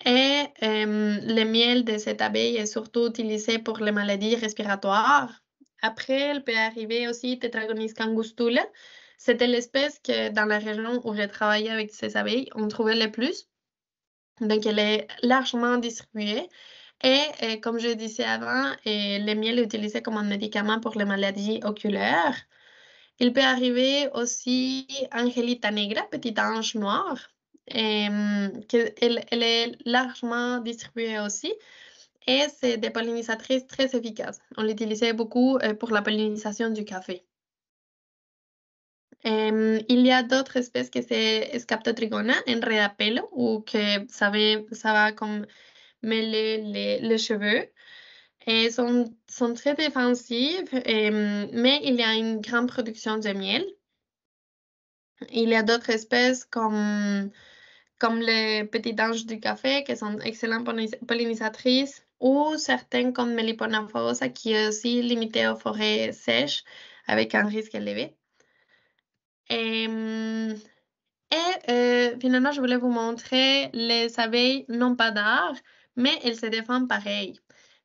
Et le miel de cette abeille est surtout utilisé pour les maladies respiratoires. Après, elle peut arriver aussi Tetragonys angustula. C'était l'espèce que dans la région où j'ai travaillé avec ces abeilles, on trouvait le plus. Donc, elle est largement distribuée. Et comme je disais avant, le miel est utilisé comme un médicament pour les maladies oculaires. Il peut arriver aussi Angelita negra, petit ange noir. Elle est largement distribuée aussi et c'est des pollinisatrices très efficaces. On l'utilisait beaucoup pour la pollinisation du café. Il y a d'autres espèces que c'est Scaptotrigona, enredapelo, ou que ça va comme mêler les cheveux. Et sont très défensives, mais il y a une grande production de miel. Il y a d'autres espèces comme les petits anges du café, qui sont excellentes pollinisatrices, ou certaines comme Melipona fossa, qui est aussi limitée aux forêts sèches, avec un risque élevé. Et finalement, je voulais vous montrer les abeilles n'ont pas d'art, mais elles se défendent pareil.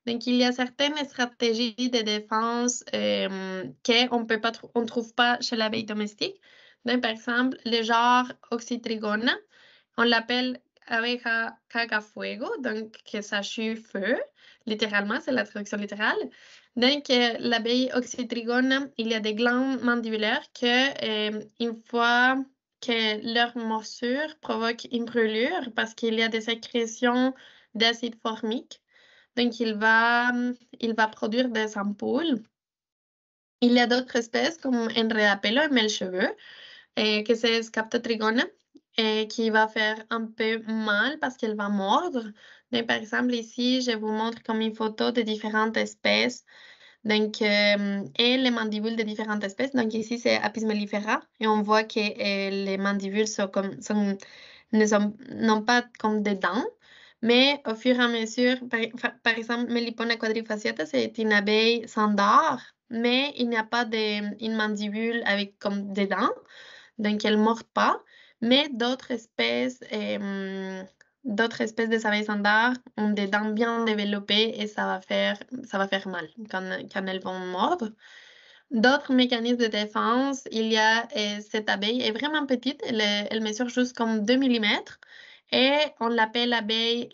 Donc, il y a certaines stratégies de défense qu'on ne trouve pas chez l'abeille domestique. Donc, par exemple, le genre Oxytrigona, on l'appelle abeja cagafuego, donc que ça chie feu. Littéralement, c'est la traduction littérale. Donc, l'abeille Oxytrigona, il y a des glandes mandibulaires que, une fois que leur morsure provoque une brûlure parce qu'il y a des sécrétions d'acide formique. Donc, il va produire des ampoules. Il y a d'autres espèces comme Enredapelo et Mèche-cheveux, que c'est Scaptotrigona, qui va faire un peu mal parce qu'elle va mordre. Donc, par exemple, ici, je vous montre comme une photo de différentes espèces. Donc, et les mandibules de différentes espèces. Donc, ici, c'est Apis mellifera. Et on voit que les mandibules n'ont pas comme des dents. Mais au fur et à mesure, par exemple, Melipona quadrifasciata, c'est une abeille sans dents, mais il n'y a pas une mandibule avec comme des dents. Donc, elle ne mord pas. Mais d'autres espèces de abeilles standards ont des dents bien développées et ça va faire mal quand elles vont mordre. D'autres mécanismes de défense, il y a cette abeille, elle est vraiment petite, elle mesure juste comme 2 millimètres et on l'appelle l'abeille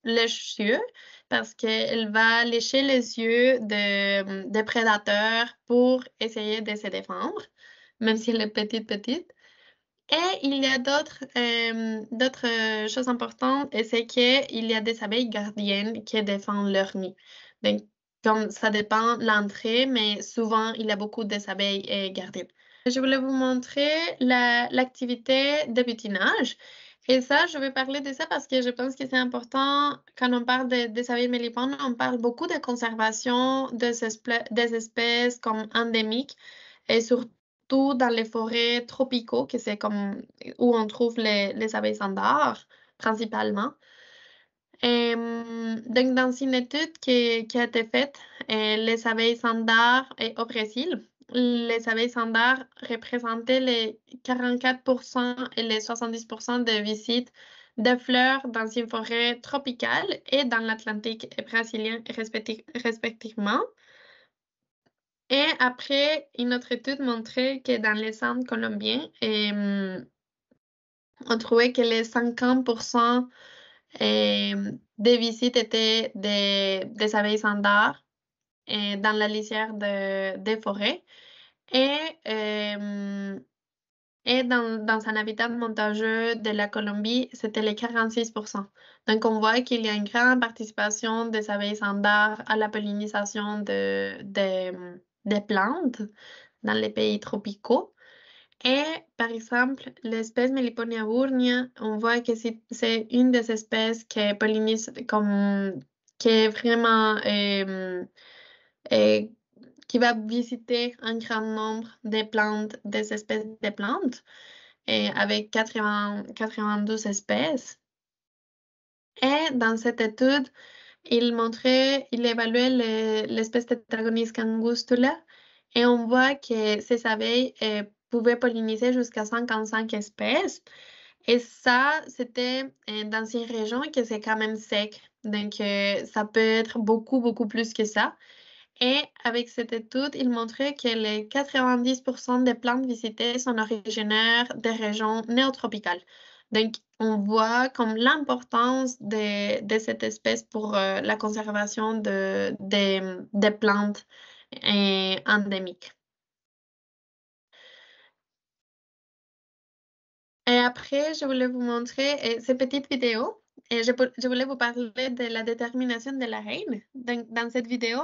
lèche-yeux parce qu'elle va lécher les yeux des prédateurs pour essayer de se défendre, même si elle est petite. Et il y a d'autres choses importantes, et c'est qu'il y a des abeilles gardiennes qui défendent leur nid. Donc, comme ça dépend de l'entrée, mais souvent, il y a beaucoup d'abeilles gardiennes. Je voulais vous montrer l'activité de butinage. Et ça, je vais parler de ça parce que je pense que c'est important. Quand on parle des abeilles mélipones, on parle beaucoup de conservation des espèces comme endémiques et surtout dans les forêts tropicaux, que c'est comme où on trouve les abeilles standards principalement. Donc, dans une étude qui a été faite, les abeilles standards au Brésil, les abeilles standards représentaient les 44% et les 70% des visites de fleurs dans une forêt tropicale et dans l'Atlantique brésilien respectivement. Et après, une autre étude montrait que dans les Andes colombiens, on trouvait que les 50% des visites étaient des abeilles standards dans la lisière des forêts. Et, dans un habitat montageux de la Colombie, c'était les 46%. Donc, on voit qu'il y a une grande participation des abeilles standards à la pollinisation des plantes dans les pays tropicaux. Et par exemple, l'espèce Meliponia burnia, on voit que c'est une des espèces qui pollinise qui est vraiment euh, qui va visiter un grand nombre de plantes, des espèces de plantes, avec 92 espèces. Et dans cette étude, il évaluait l'espèce Tetragonis cangustula et on voit que ces abeilles pouvaient polliniser jusqu'à 55 espèces. Et ça, c'était dans une région qui c'est quand même sec. Donc, ça peut être beaucoup, beaucoup plus que ça. Et avec cette étude, il montrait que les 90% des plantes visitées sont originaires des régions néotropicales. Donc, on voit comme l'importance de cette espèce pour la conservation des plantes endémiques. Et après, je voulais vous montrer ces petites vidéos. Et je voulais vous parler de la détermination de la reine. Dans cette vidéo,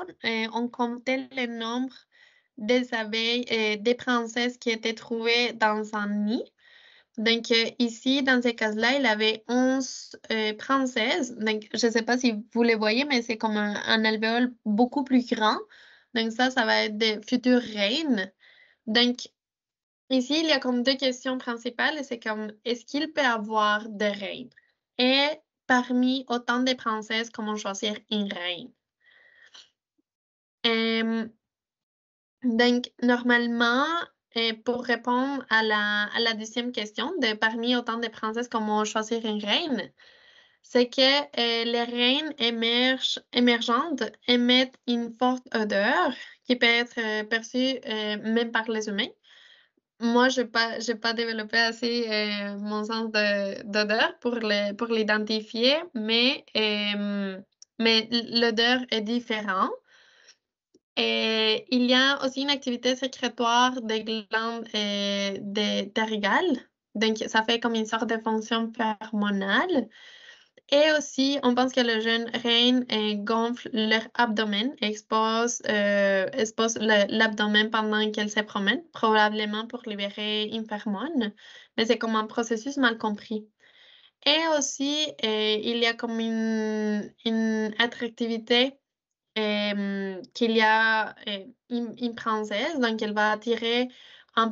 on comptait le nombre des abeilles et des princesses qui étaient trouvées dans un nid. Donc, ici, dans ce cas-là, il y avait 11 princesses. Donc, je ne sais pas si vous les voyez, mais c'est comme un alvéole beaucoup plus grand. Donc, ça va être des futures reines. Donc, ici, il y a comme deux questions principales. C'est comme, est-ce qu'il peut avoir des reines? Et parmi autant de princesses, comment choisir une reine? Donc, normalement, pour répondre à la deuxième question, parmi autant de princesses, comment choisir une reine, c'est que les reines émergentes émettent une forte odeur qui peut être perçue même par les humains. moi, j'ai pas développé assez mon sens d'odeur pour l'identifier, mais l'odeur est différente. Et il y a aussi une activité sécrétoire des glandes terrigales. Donc, ça fait comme une sorte de fonction hormonale. Et aussi, on pense que le jeune reine gonfle leur abdomen, expose l'abdomen pendant qu'elle se promène, probablement pour libérer une phéromone, mais c'est comme un processus mal compris. Et aussi, il y a comme une attractivité qu'il y a une princesse, donc elle va attirer un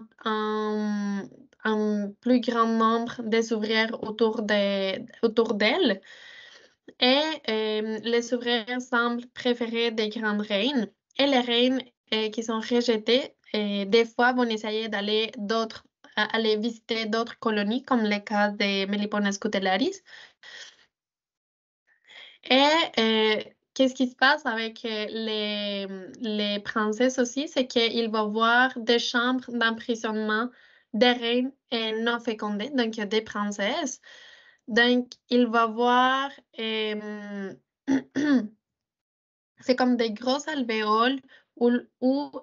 plus grand nombre des ouvrières autour d'elle. Et les ouvrières semblent préférer des grandes reines. Et les reines qui sont rejetées, des fois, vont essayer aller visiter d'autres colonies, comme le cas de Melipona scutellaris. Et qu'est-ce qui se passe avec les princesses aussi, c'est qu'ils vont voir des chambres d'emprisonnement des reines non fécondées, donc des princesses. Donc, il va voir, c'est comme des grosses alvéoles où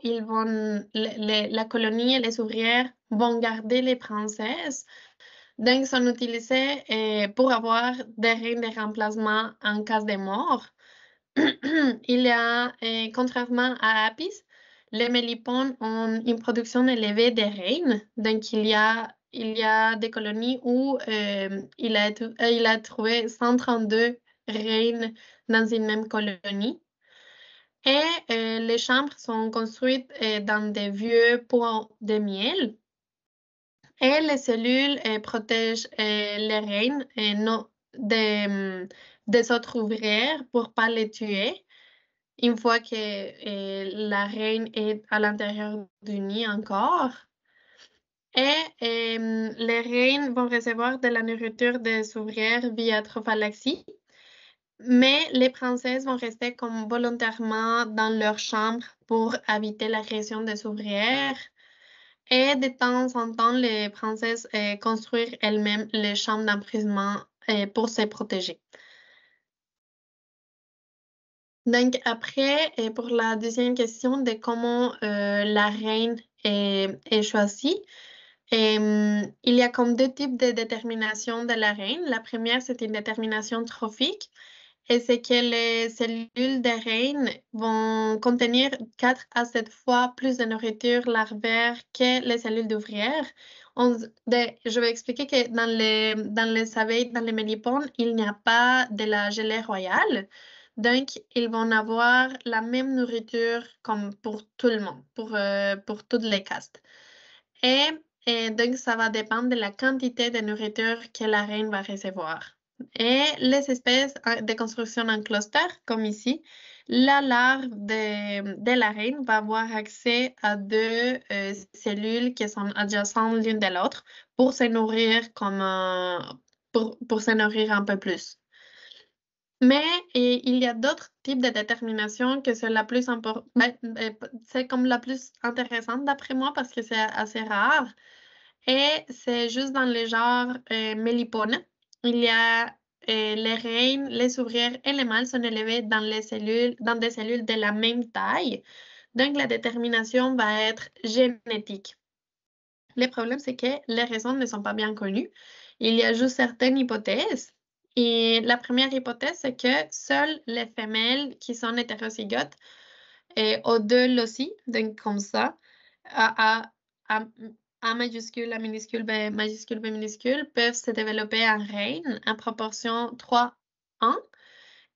la colonie et les ouvrières vont garder les princesses. Donc, sont utilisés pour avoir des reines de remplacement en cas de mort. Il y a, contrairement à Apis, les mélipones ont une production élevée de reines. Donc, il y a des colonies où il a trouvé 132 reines dans une même colonie. Et les chambres sont construites dans des vieux pots de miel. Et les cellules protègent les reines non, des autres ouvrières pour pas les tuer une fois que la reine est à l'intérieur du nid encore. Et les reines vont recevoir de la nourriture des ouvrières via trophallaxie, mais les princesses vont rester comme volontairement dans leur chambre pour éviter l'agression des ouvrières. Et de temps en temps, les princesses construisent elles-mêmes les chambres d'emprisonnement pour se protéger. Donc après, pour la deuxième question de comment la reine est choisie, il y a comme deux types de détermination de la reine. La première, c'est une détermination trophique. Et c'est que les cellules des reines vont contenir 4 à 7 fois plus de nourriture larvaire que les cellules d'ouvrières. Je vais expliquer que dans les abeilles, dans les mélipones, il n'y a pas de la gelée royale. Donc, ils vont avoir la même nourriture comme pour tout le monde, pour toutes les castes. Et donc, ça va dépendre de la quantité de nourriture que la reine va recevoir. Et les espèces de construction en cluster, comme ici, la larve de la reine va avoir accès à deux cellules qui sont adjacentes l'une de l'autre pour se nourrir pour se nourrir un peu plus. Mais il y a d'autres types de détermination que c'est la plus importante, c'est comme la plus intéressante d'après moi parce que c'est assez rare. Et c'est juste dans le genre Mélipone. Il y a les reines, les ouvrières et les mâles sont élevés dans des cellules de la même taille. Donc, la détermination va être génétique. Le problème, c'est que les raisons ne sont pas bien connues. Il y a juste certaines hypothèses. Et la première hypothèse, c'est que seules les femelles qui sont hétérozygotes aux deux loci, donc comme ça, à A majuscule, A minuscule, B majuscule, B minuscule, peuvent se développer en reine en proportion 3-1.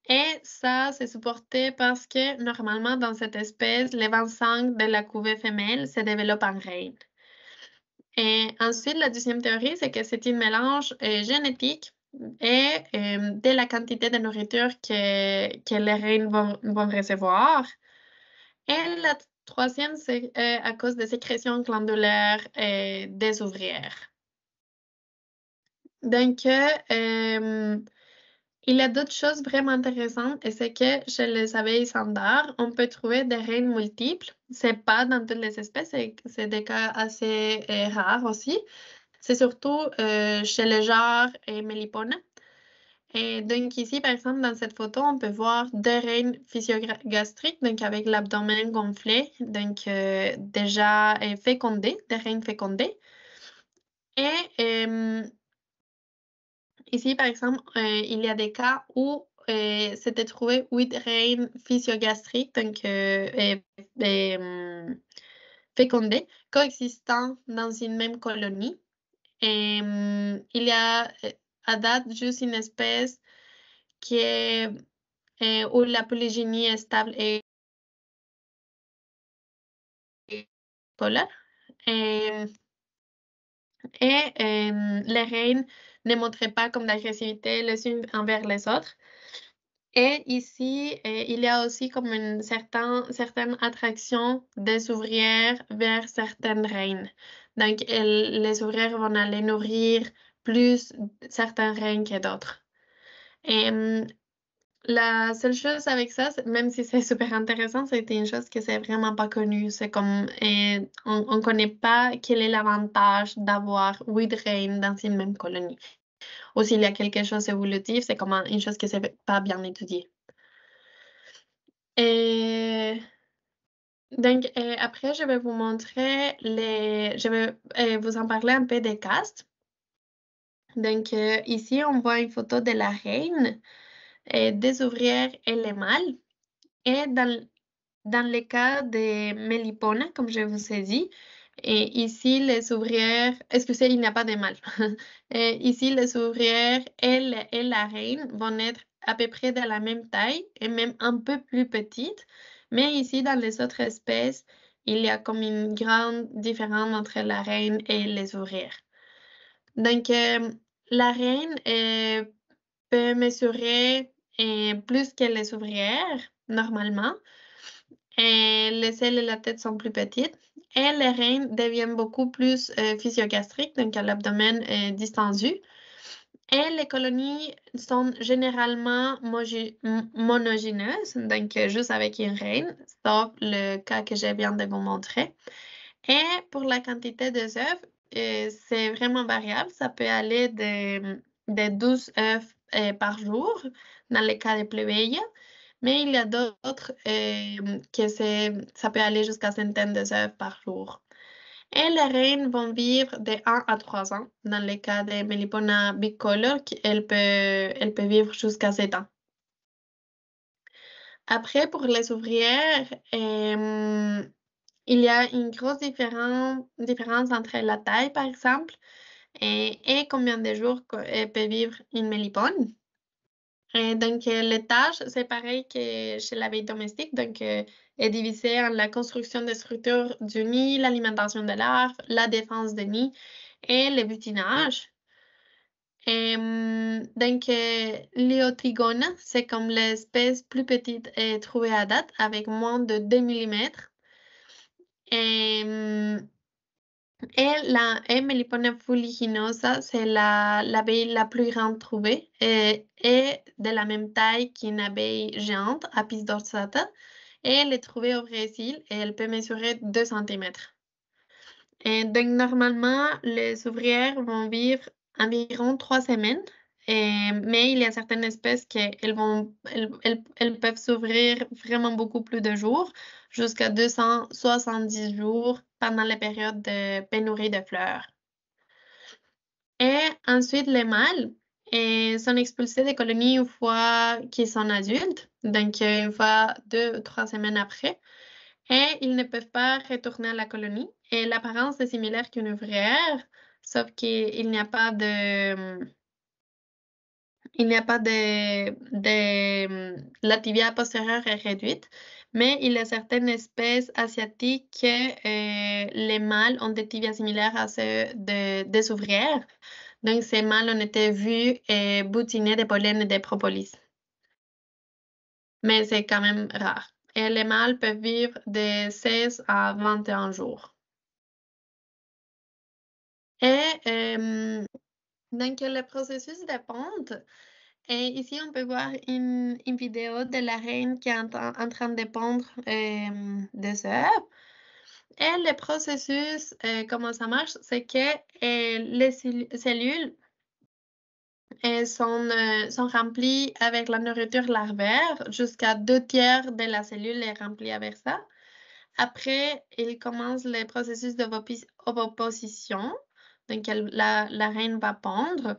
Et ça, c'est supporté parce que normalement, dans cette espèce, les 25 de la couvée femelle se développent en reine. Et ensuite, la deuxième théorie, c'est que c'est un mélange génétique et de la quantité de nourriture que les reines vont recevoir. Et la troisième, c'est à cause des sécrétions glandulaires des ouvrières. Donc, il y a d'autres choses vraiment intéressantes et c'est que chez les abeilles standards, on peut trouver des reines multiples. C'est pas dans toutes les espèces, c'est des cas assez rares aussi. C'est surtout chez le genre Melipona. Et donc ici, par exemple, dans cette photo, on peut voir deux reines physiogastriques, donc avec l'abdomen gonflé, donc déjà fécondées, des reines fécondées. Et ici, par exemple, il y a des cas où s'étaient trouvées 8 reines physiogastriques, donc fécondées, coexistant dans une même colonie. Et il y a à date juste une espèce qui est où la polygénie est stable et polaire. Et, les reines ne montraient pas comme d'agressivité les unes envers les autres. Et ici, il y a aussi comme une certaine attraction des ouvrières vers certaines reines. Donc, les ouvrières vont aller nourrir plus certaines reines que d'autres. Et la seule chose avec ça, même si c'est super intéressant, c'était une chose que c'est vraiment pas connue. C'est comme, on connaît pas quel est l'avantage d'avoir 8 reines dans une même colonie. Ou s'il y a quelque chose d'évolutif, c'est comme une chose que c'est pas bien étudiée. Et donc, après, je vais vous montrer je vais vous en parler un peu des castes. Donc, ici, on voit une photo de la reine, des ouvrières et les mâles. Et dans le cas de Melipona, comme je vous ai dit, et ici, les ouvrières, excusez, il n'y a pas de mâles. Ici, les ouvrières et la reine vont être à peu près de la même taille et même un peu plus petites. Mais ici, dans les autres espèces, il y a comme une grande différence entre la reine et les ouvrières. Donc, la reine peut mesurer plus que les ouvrières, normalement. Et les ailes et la tête sont plus petites. Et les reines deviennent beaucoup plus physiogastriques, donc à l'abdomen distendu. Et les colonies sont généralement monogyneuses, donc juste avec une reine, sauf le cas que je viens de vous montrer. Et pour la quantité des œufs, c'est vraiment variable. Ça peut aller de 12 œufs par jour dans les cas des plébéias, mais il y a d'autres que ça peut aller jusqu'à centaines d'œufs par jour. Et les reines vont vivre de 1 à 3 ans. Dans le cas de Melipona bicolor, elle peut vivre jusqu'à 7 ans. Après, pour les ouvrières, il y a une grosse différence entre la taille, par exemple, et combien de jours peut vivre une mélipone. Donc, les tâches, c'est pareil que chez l'abeille domestique, donc est divisé en la construction des structures du nid, l'alimentation de larves, la défense des nids et le butinage. Donc, l'Iotrigona, c'est comme l'espèce plus petite trouvée à date, avec moins de 2 mm. Et Melipona fuliginosa, c'est l'abeille la plus grande trouvée et de la même taille qu'une abeille géante, Apis dorsata. Et elle est trouvée au Brésil et elle peut mesurer 2 cm. Et donc, normalement, les ouvrières vont vivre environ 3 semaines, mais il y a certaines espèces elles peuvent s'ouvrir vraiment beaucoup plus de jours, jusqu'à 270 jours pendant la période de pénurie de fleurs. Et ensuite, les mâles sont expulsés des colonies une fois qu'ils sont adultes, donc une fois 2 ou 3 semaines après. Et ils ne peuvent pas retourner à la colonie. Et l'apparence est similaire qu'une ouvrière, sauf qu'il n'y a pas la tibia postérieure est réduite, mais il y a certaines espèces asiatiques que les mâles ont des tibias similaires à ceux des ouvrières. Donc, ces mâles ont été vus boutiner des pollens et des propolis. Mais c'est quand même rare. Et les mâles peuvent vivre de 16 à 21 jours. Et donc, le processus de ponte Et ici, on peut voir une vidéo de la reine qui est en train de pondre des œufs. Et le processus, comment ça marche, c'est que les cellules sont remplies avec la nourriture larvaire. Jusqu'à 2/3 de la cellule est remplie avec ça. Après, il commence le processus d'ovoposition. Donc, la reine va pondre.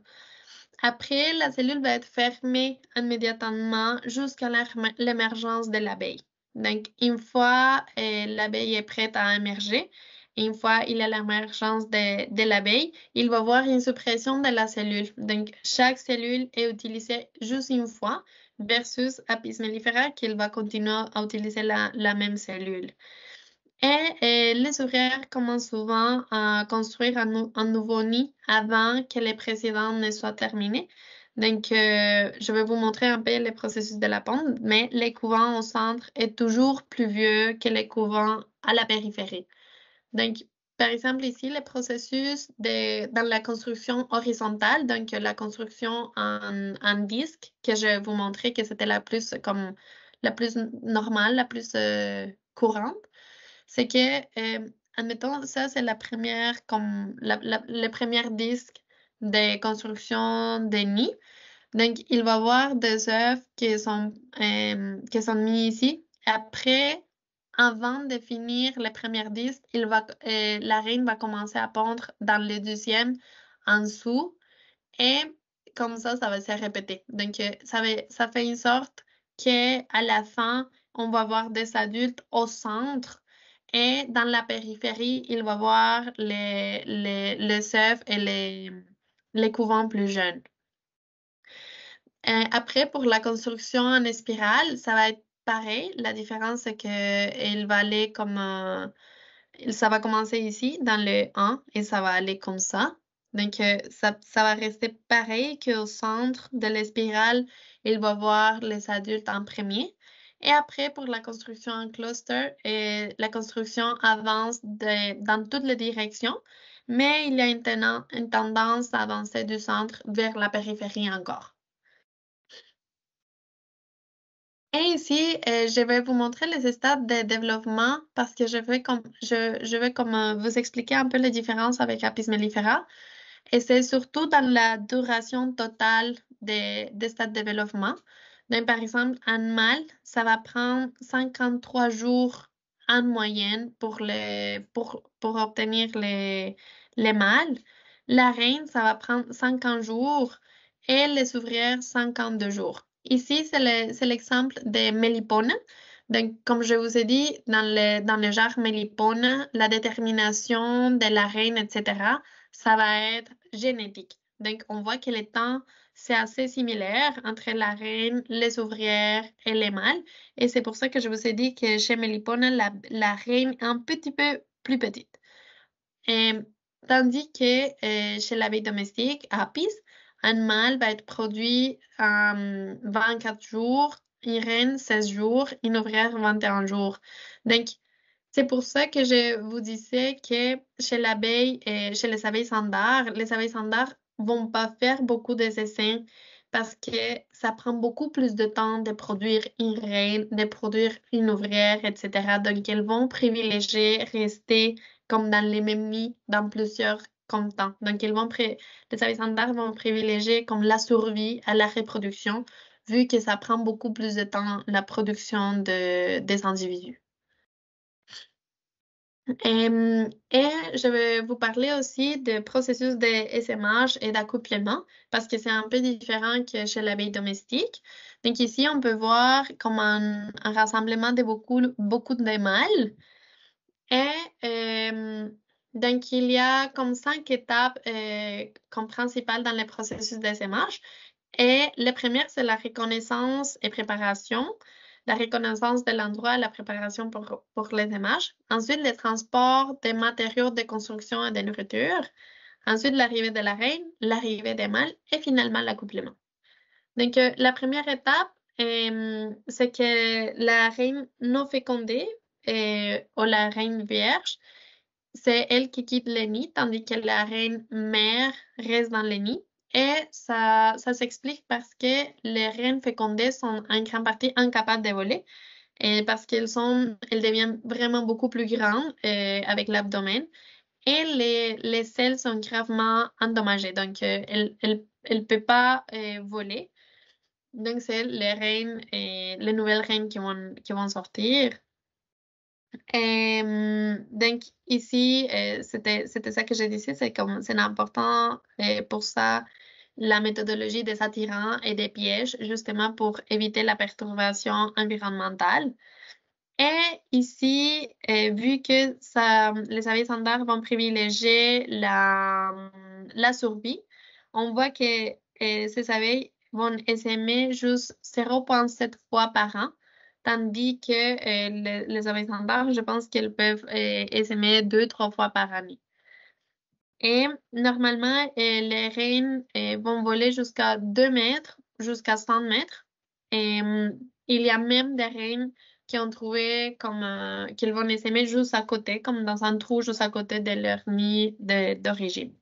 Après, la cellule va être fermée immédiatement jusqu'à l'émergence de l'abeille. Donc, une fois l'abeille est prête à émerger, une fois il y a l'émergence de l'abeille, il va y avoir une suppression de la cellule. Donc, chaque cellule est utilisée juste une fois versus Apis mellifera qu'il va continuer à utiliser la même cellule. Et les ouvrières commencent souvent à construire un nouveau nid avant que les précédents ne soient terminés. Donc, je vais vous montrer un peu le processus de la ponte, mais les couvents au centre est toujours plus vieux que les couvents à la périphérie. Donc, par exemple, ici, le processus dans la construction horizontale, donc la construction en disque, que je vais vous montrer que c'était la plus normale, la plus courante. C'est que, admettons, ça, c'est la première, comme le premier disque de construction des nids. Donc, il va y avoir des œufs qui sont mis ici. Après, avant de finir le premier disque, la reine va commencer à pondre dans le deuxième en dessous. Et comme ça va se répéter. Donc, ça fait une sorte qu'à la fin, on va voir des adultes au centre et dans la périphérie, il va voir les œufs et les couvents plus jeunes. Après, pour la construction en spirale, ça va être pareil. La différence, c'est qu'il va aller ça va commencer ici, dans le 1, et ça va aller comme ça. Donc, ça va rester pareil qu'au centre de la spirale, il va voir les adultes en premier. Et après, pour la construction en cluster, la construction avance dans toutes les directions, mais il y a une tendance à avancer du centre vers la périphérie encore. Et ici, je vais vous montrer les stades de développement parce que je vais vous expliquer un peu les différences avec Apis mellifera. Et c'est surtout dans la duration totale des stades de développement. Donc, par exemple, un mâle, ça va prendre 53 jours en moyenne pour obtenir les mâles. La reine, ça va prendre 50 jours et les ouvrières 52 jours. Ici, c'est l'exemple de Mélipone. Donc, comme je vous ai dit, dans le genre Mélipone, la détermination de la reine, etc., ça va être génétique. Donc, on voit que le temps, c'est assez similaire entre la reine, les ouvrières et les mâles. Et c'est pour ça que je vous ai dit que chez Mélipone, la reine est un petit peu plus petite. Tandis que chez l'abeille domestique, Apis, un mâle va être produit en 24 jours, une reine 16 jours, une ouvrière 21 jours. Donc, c'est pour ça que je vous disais que chez l'abeille et chez les abeilles standards vont pas faire beaucoup d'essais parce que ça prend beaucoup plus de temps de produire une reine, de produire une ouvrière, etc. Donc, elles vont privilégier rester comme dans les mêmes nids dans plusieurs comme temps. Donc, les abeilles standards vont privilégier comme la survie à la reproduction vu que ça prend beaucoup plus de temps la production des individus. Et je vais vous parler aussi du processus d'essaimage et d'accouplement parce que c'est un peu différent que chez l'abeille domestique. Donc ici, on peut voir comme un rassemblement de beaucoup de mâles. Et donc, il y a comme 5 étapes comme principales dans le processus d'essaimage. Et la première, c'est la reconnaissance et préparation, la reconnaissance de l'endroit, la préparation pour l'essaimage. Ensuite, le transport des matériaux de construction et de nourriture. Ensuite, l'arrivée de la reine, l'arrivée des mâles et finalement l'accouplement. Donc, la première étape, c'est que la reine non fécondée ou la reine vierge, c'est elle qui quitte le nid, tandis que la reine mère reste dans le nid. Et ça s'explique parce que les reines fécondées sont en grande partie incapables de voler et parce elles deviennent vraiment beaucoup plus grandes avec l'abdomen et les selles sont gravement endommagées. Donc, elles peuvent pas voler. Donc, c'est les nouvelles reines qui vont sortir. Donc, ici, c'était ça que j'ai dit, c'est important pour ça la méthodologie des attirants et des pièges, justement pour éviter la perturbation environnementale. Et ici, vu que les abeilles standards vont privilégier la survie, on voit que ces abeilles vont essaimer juste 0,7 fois par an, tandis que les abeilles standards, je pense qu'elles peuvent essaimer 2, 3 fois par année. Et normalement, les reines vont voler jusqu'à 2 mètres, jusqu'à 100 mètres. Et il y a même des reines qui ont trouvé qu'ils vont essaimer juste à côté, comme dans un trou juste à côté de leur nid d'origine.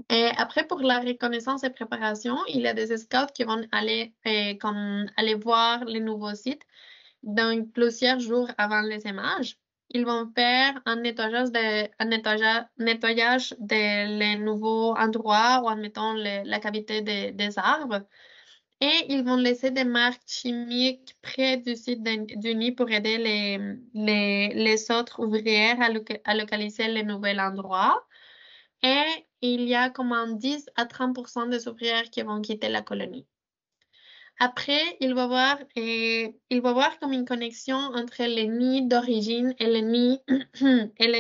Et après, pour la reconnaissance et préparation, il y a des scouts qui vont aller voir les nouveaux sites. Donc, plusieurs jours avant les images, ils vont faire un nettoyage les nouveaux endroits ou admettons la cavité des arbres. Et ils vont laisser des marques chimiques près du site du nid pour aider les autres ouvrières à localiser le nouvel endroit. Et il y a comme un 10 à 30% des ouvrières qui vont quitter la colonie. Après, il va voir comme une connexion entre le nid d'origine et le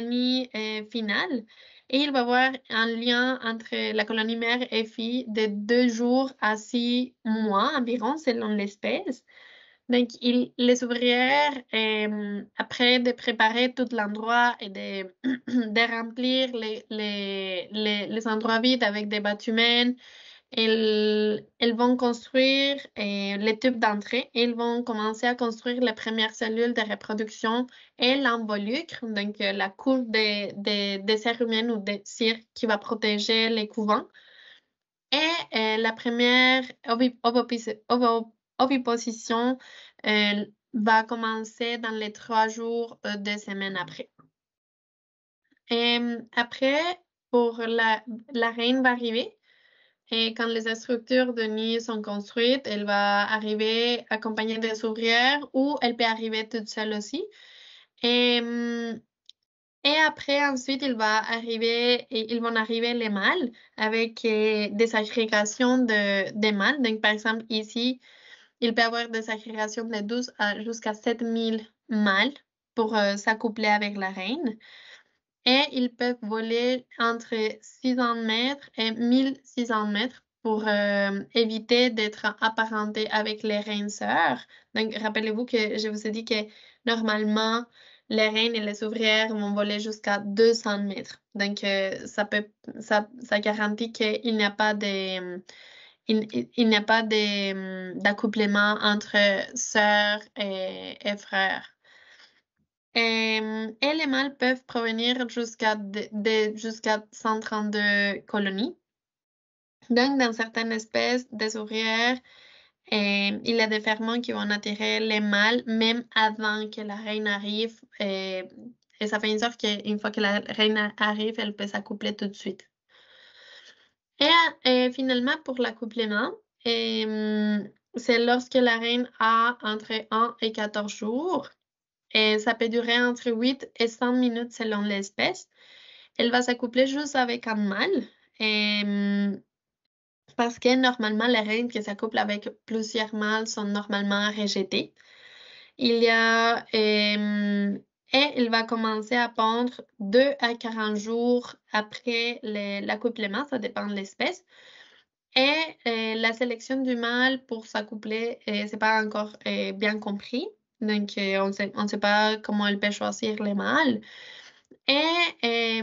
nid final. Et il va voir un lien entre la colonie mère et fille de 2 jours à 6 mois environ, selon l'espèce. Donc, les ouvrières, après de préparer tout l'endroit et de remplir les endroits vides avec des bâtiments, elles vont construire les tubes d'entrée et elles vont commencer à construire les premières cellules de reproduction et l'involucre, donc la couche des serres humaines ou des cires qui va protéger les couvents. Et la première oviposition va commencer dans les 3 jours de semaine après. Et après, pour la reine va arriver. Et quand les structures de nid sont construites, elle va arriver accompagnée des ouvrières ou elle peut arriver toute seule aussi. Et, et après, ensuite, ils vont arriver les mâles avec des agrégations des mâles. Donc, par exemple, ici, il peut y avoir des agrégations de 12 jusqu'à 7000 mâles pour s'accoupler avec la reine. Et ils peuvent voler entre 600 mètres et 1600 mètres pour éviter d'être apparentés avec les reines sœurs. Donc, rappelez-vous que je vous ai dit que normalement, les reines et les ouvrières vont voler jusqu'à 200 mètres. Donc, ça garantit qu'il n'y a pas il n'y a pas d'accouplement entre sœurs et frères. Et les mâles peuvent provenir jusqu'à 132 colonies. Donc, dans certaines espèces des ouvrières, il y a des ferments qui vont attirer les mâles même avant que la reine arrive. Et ça fait une sorte qu'une fois que la reine arrive, elle peut s'accoupler tout de suite. Et finalement, pour l'accouplement, c'est lorsque la reine a entre 1 et 14 jours. Et ça peut durer entre 8 et 100 minutes selon l'espèce. Elle va s'accoupler juste avec un mâle. Parce que normalement, les reines qui s'accouplent avec plusieurs mâles sont normalement rejetées. Il y a, et il va commencer à pondre 2 à 40 jours après l'accouplement, ça dépend de l'espèce. Et la sélection du mâle pour s'accoupler, c'est pas encore bien compris. Donc, on ne sait pas comment elle peut choisir les mâles. Et,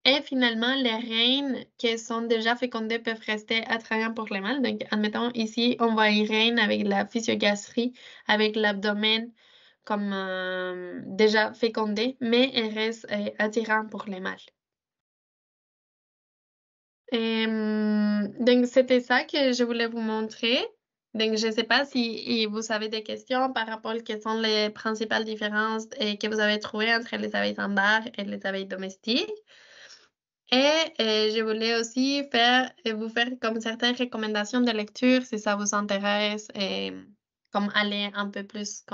et finalement, les reines qui sont déjà fécondées peuvent rester attrayantes pour les mâles. Donc, admettons, ici, on voit une reine avec la physiogastrie, avec l'abdomen comme déjà fécondé, mais elle reste attirante pour les mâles. Donc, c'était ça que je voulais vous montrer. Donc, je ne sais pas si vous avez des questions par rapport à quelles sont les principales différences que vous avez trouvées entre les abeilles standards et les abeilles domestiques. Et je voulais aussi vous faire comme certaines recommandations de lecture si ça vous intéresse et comme aller un peu plus,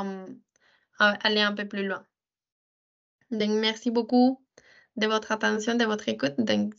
aller un peu plus loin. Donc, merci beaucoup de votre attention, de votre écoute. Donc,